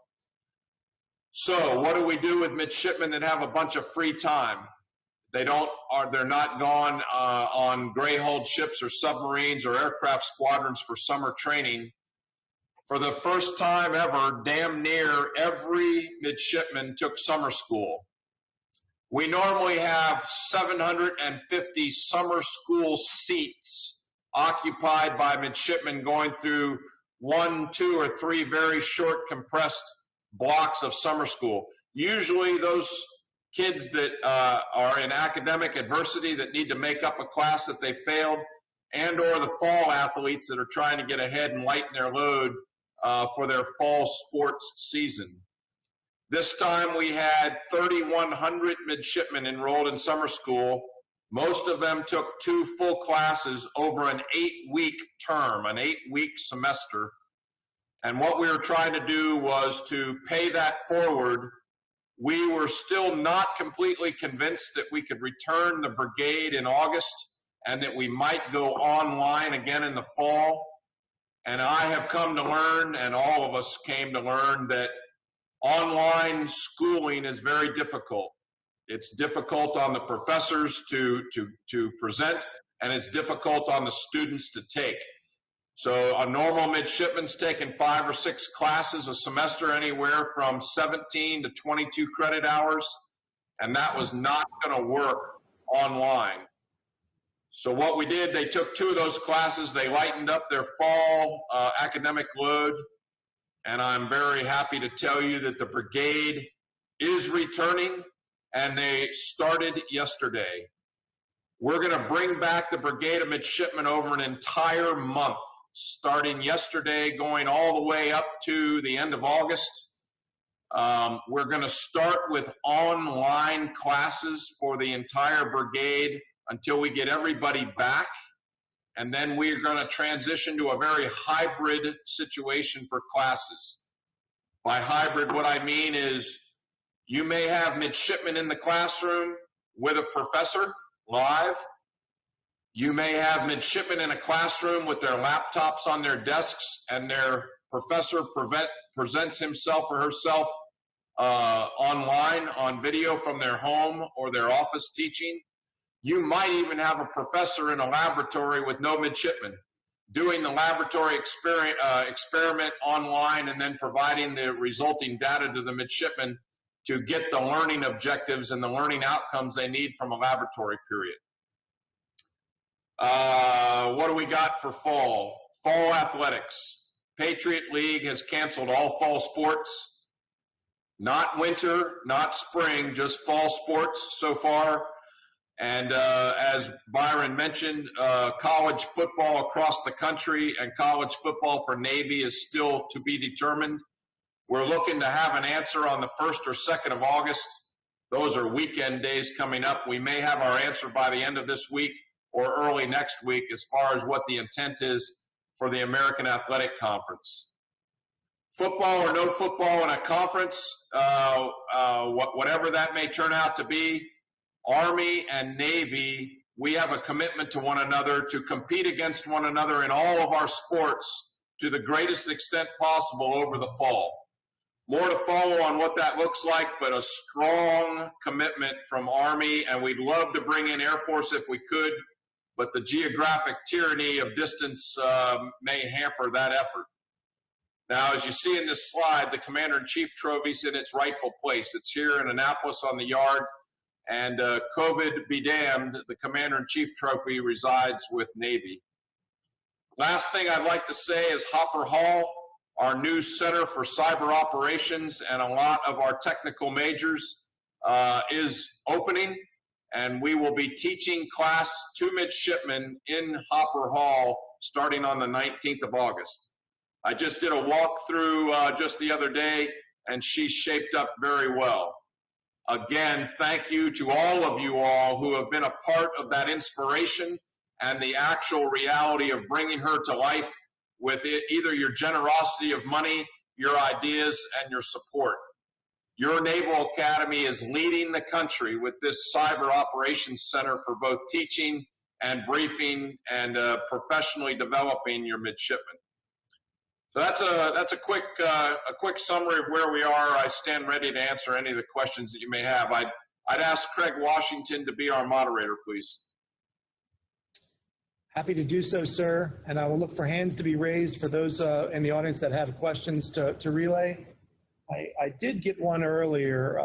So what do we do with midshipmen that have a bunch of free time? They're not gone on gray-hulled ships or submarines or aircraft squadrons for summer training. For the first time ever, damn near every midshipman took summer school. We normally have 750 summer school seats occupied by midshipmen going through 1, 2, or 3 very short compressed blocks of summer school. Usually those kids that are in academic adversity that need to make up a class that they failed, and or the fall athletes that are trying to get ahead and lighten their load for their fall sports season. This time we had 3,100 midshipmen enrolled in summer school. Most of them took 2 full classes over an 8-week term, an 8-week semester. And what we were trying to do was to pay that forward. We were still not completely convinced that we could return the brigade in August and that we might go online again in the fall. And I have come to learn, and all of us came to learn, that online schooling is very difficult. It's difficult on the professors to present, and it's difficult on the students to take. So a normal midshipman's taking 5 or 6 classes a semester, anywhere from 17 to 22 credit hours, and that was not going to work online. So what we did, they took 2 of those classes, they lightened up their fall academic load, and I'm very happy to tell you that the brigade is returning, and they started yesterday. We're going to bring back the brigade of midshipmen over an entire month, starting yesterday, going all the way up to the end of August. We're going to start with online classes for the entire brigade until we get everybody back. And then we're going to transition to a very hybrid situation for classes. By hybrid, what I mean is you may have midshipmen in the classroom with a professor live. You may have midshipmen in a classroom with their laptops on their desks, and their professor presents himself or herself online on video from their home or their office teaching. You might even have a professor in a laboratory with no midshipmen doing the laboratory experiment online and then providing the resulting data to the midshipmen to get the learning objectives and the learning outcomes they need from a laboratory period. What do we got for fall? Fall athletics. Patriot League has canceled all fall sports. Not winter, not spring, just fall sports so far. And as Byron mentioned, college football across the country and college football for Navy is still to be determined. We're looking to have an answer on the 1st or 2nd of August. Those are weekend days coming up. We may have our answer by the end of this week or early next week as far as what the intent is for the American Athletic Conference. Football or no football in a conference, whatever that may turn out to be, Army and Navy, we have a commitment to one another to compete against one another in all of our sports to the greatest extent possible over the fall. More to follow on what that looks like, but a strong commitment from Army, and we'd love to bring in Air Force if we could, but the geographic tyranny of distance may hamper that effort. Now, as you see in this slide, the Commander-in-Chief Trophy's in its rightful place. It's here in Annapolis on the yard, and COVID be damned, the Commander-in-Chief Trophy resides with Navy. Last thing I'd like to say is Hopper Hall, our new Center for Cyber Operations, and a lot of our technical majors is opening, and we will be teaching Class 2 midshipmen in Hopper Hall starting on the 19th of August. I just did a walkthrough just the other day, and she's shaped up very well. Again, thank you to all of you all who have been a part of that inspiration and the actual reality of bringing her to life with either your generosity of money, your ideas, and your support. Your Naval Academy is leading the country with this Cyber Operations Center for both teaching and briefing and professionally developing your midshipmen. So that's a quick summary of where we are. I stand ready to answer any of the questions that you may have. I'd ask Craig Washington to be our moderator, please. Happy to do so, sir. And I will look for hands to be raised for those in the audience that have questions to relay. I did get one earlier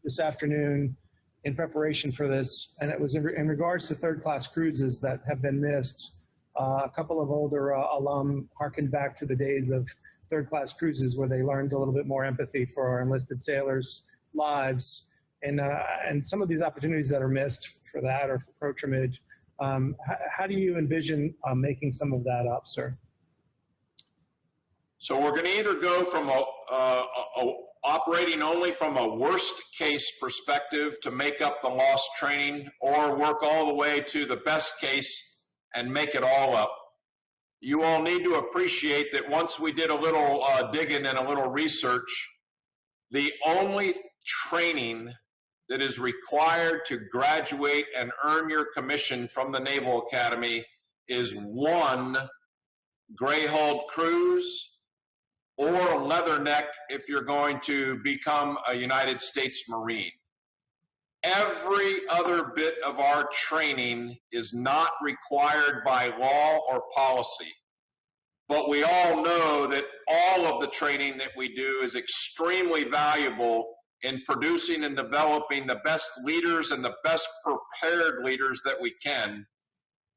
this afternoon in preparation for this, and it was in regards to third-class cruises that have been missed. A couple of older alum harkened back to the days of third-class cruises where they learned a little bit more empathy for our enlisted sailors' lives, and some of these opportunities that are missed for that or for patronage. How do you envision making some of that up, sir? So we're going to either go from operating only from a worst case perspective to make up the lost training, or work all the way to the best case and make it all up. You all need to appreciate that once we did a little digging and a little research, the only training that is required to graduate and earn your commission from the Naval Academy is one gray-hulled cruise or leatherneck if you're going to become a United States Marine. Every other bit of our training is not required by law or policy. But we all know that all of the training that we do is extremely valuable in producing and developing the best leaders and the best prepared leaders that we can.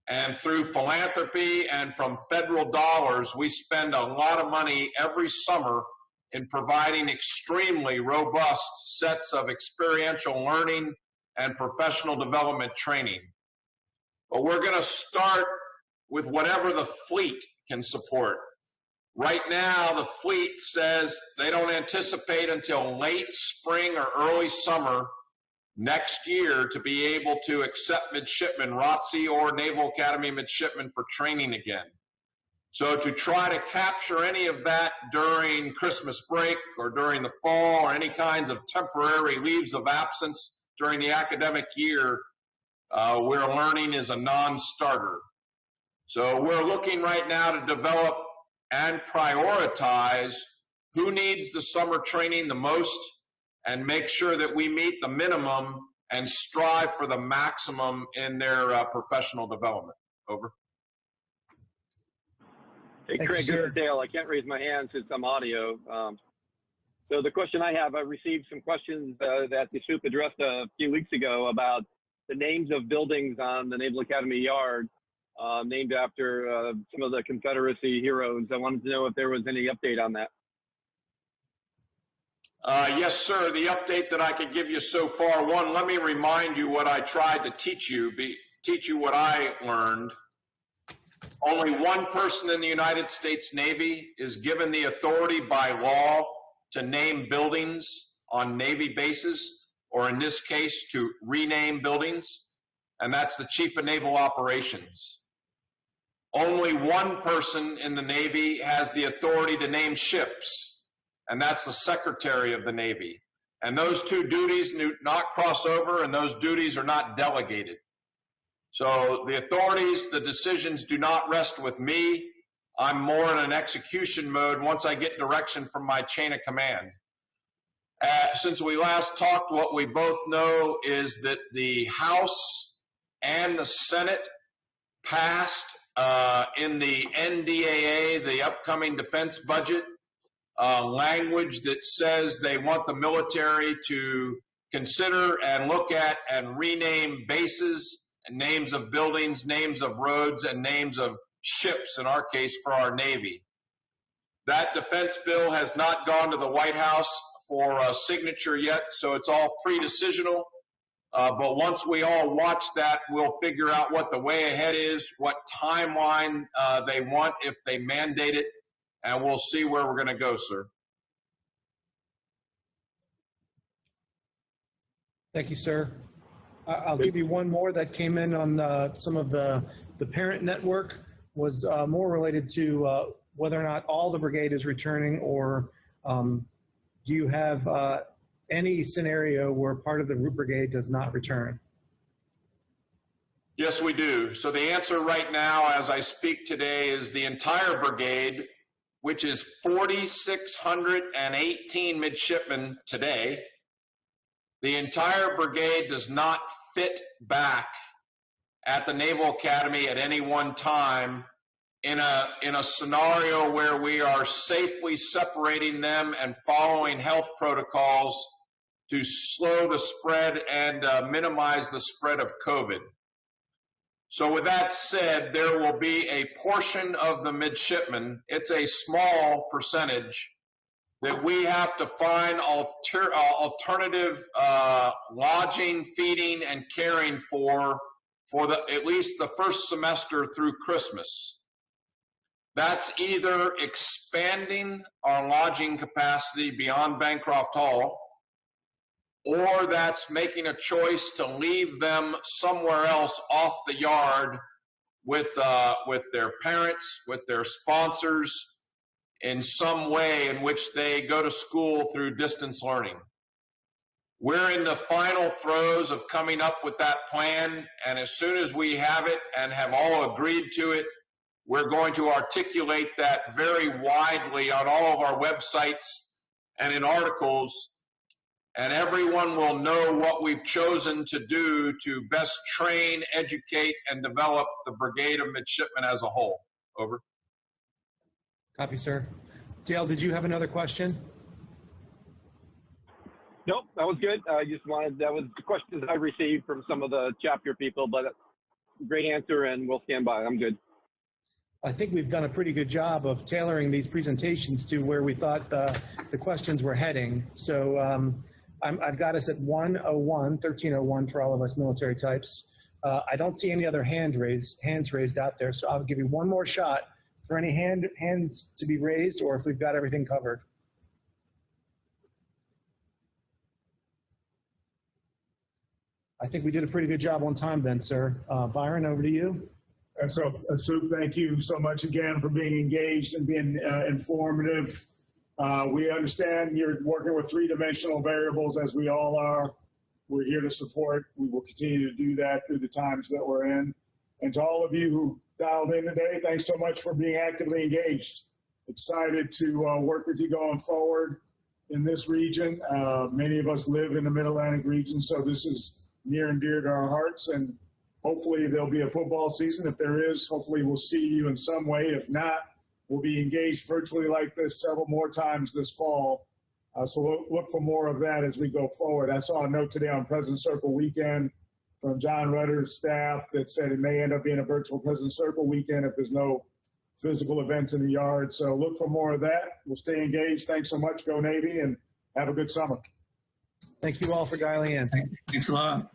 And through philanthropy and from federal dollars, we spend a lot of money every summer in providing extremely robust sets of experiential learning and professional development training. But we're going to start with whatever the fleet can support. Right now, the fleet says they don't anticipate until late spring or early summer next year to be able to accept midshipmen, ROTC or Naval Academy midshipmen, for training again. So to try to capture any of that during Christmas break or during the fall or any kinds of temporary leaves of absence during the academic year, we're learning is a non-starter. So we're looking right now to develop and prioritize who needs the summer training the most and make sure that we meet the minimum and strive for the maximum in their professional development. Over. Hey, Craig, this is Dale. I can't raise my hand since I'm audio. So the question I have, I received some questions that the SOOP addressed a few weeks ago about the names of buildings on the Naval Academy yard, named after some of the Confederacy heroes. I wanted to know if there was any update on that. Yes, sir. The update that I could give you so far, one, let me remind you what I tried to teach you what I learned. Only one person in the United States Navy is given the authority by law to name buildings on Navy bases, or in this case, to rename buildings, and that's the Chief of Naval Operations. Only one person in the Navy has the authority to name ships, and that's the Secretary of the Navy. And those two duties do not cross over, and those duties are not delegated. So the authorities, the decisions do not rest with me. I'm more in an execution mode once I get direction from my chain of command. Since we last talked, what we both know is that the House and the Senate passed in the NDAA, the upcoming defense budget, language that says they want the military to consider and look at and rename bases, and names of buildings, names of roads, and names of ships, in our case, for our Navy. That defense bill has not gone to the White House for signature yet, so it's all pre-decisional. But once we all watch that, we'll figure out what the way ahead is, what timeline they want if they mandate it, and we'll see where we're going to go, sir. Thank you, sir. I'll give you one more that came in on some of the parent network, was more related to whether or not all the brigade is returning, or do you have any scenario where part of the brigade does not return? Yes, we do. So the answer right now, as I speak today, is the entire brigade, which is 4,618 midshipmen today. The entire brigade does not fit back at the Naval Academy at any one time in a scenario where we are safely separating them and following health protocols to slow the spread and minimize the spread of COVID. So with that said, there will be a portion of the midshipmen, it's a small percentage, that we have to find alternative lodging, feeding, and caring for at least the first semester through Christmas. That's either expanding our lodging capacity beyond Bancroft Hall, or that's making a choice to leave them somewhere else off the yard with their parents, with their sponsors, in some way in which they go to school through distance learning. We're in the final throes of coming up with that plan, and as soon as we have it and have all agreed to it, we're going to articulate that very widely on all of our websites and in articles, and everyone will know what we've chosen to do to best train, educate, and develop the Brigade of Midshipmen as a whole. Over. Copy, sir. Dale, did you have another question? Nope, that was good. I just wanted, that was the questions I received from some of the chapter people, but great answer, and we'll stand by. I'm good. I think we've done a pretty good job of tailoring these presentations to where we thought the questions were heading. So I've got us at 1301 for all of us military types. I don't see any other hands raised out there, so I'll give you one more shot for any hands to be raised, or if we've got everything covered. I think we did a pretty good job on time then, sir. Byron, over to you. And so, Sue, thank you so much again for being engaged and being informative. We understand you're working with three-dimensional variables, as we all are. We're here to support. We will continue to do that through the times that we're in. And to all of you who dialed in today, thanks so much for being actively engaged. Excited to work with you going forward in this region. Many of us live in the Mid-Atlantic region, so this is near and dear to our hearts. And hopefully there'll be a football season. If there is, hopefully we'll see you in some way. If not, we'll be engaged virtually like this several more times this fall. So look for more of that as we go forward. I saw a note today on President Circle Weekend from John Rudder's staff that said it may end up being a virtual President Circle Weekend if there's no physical events in the yard. So look for more of that. We'll stay engaged. Thanks so much. Go Navy, and have a good summer. Thank you all for dialing in. Thanks a lot.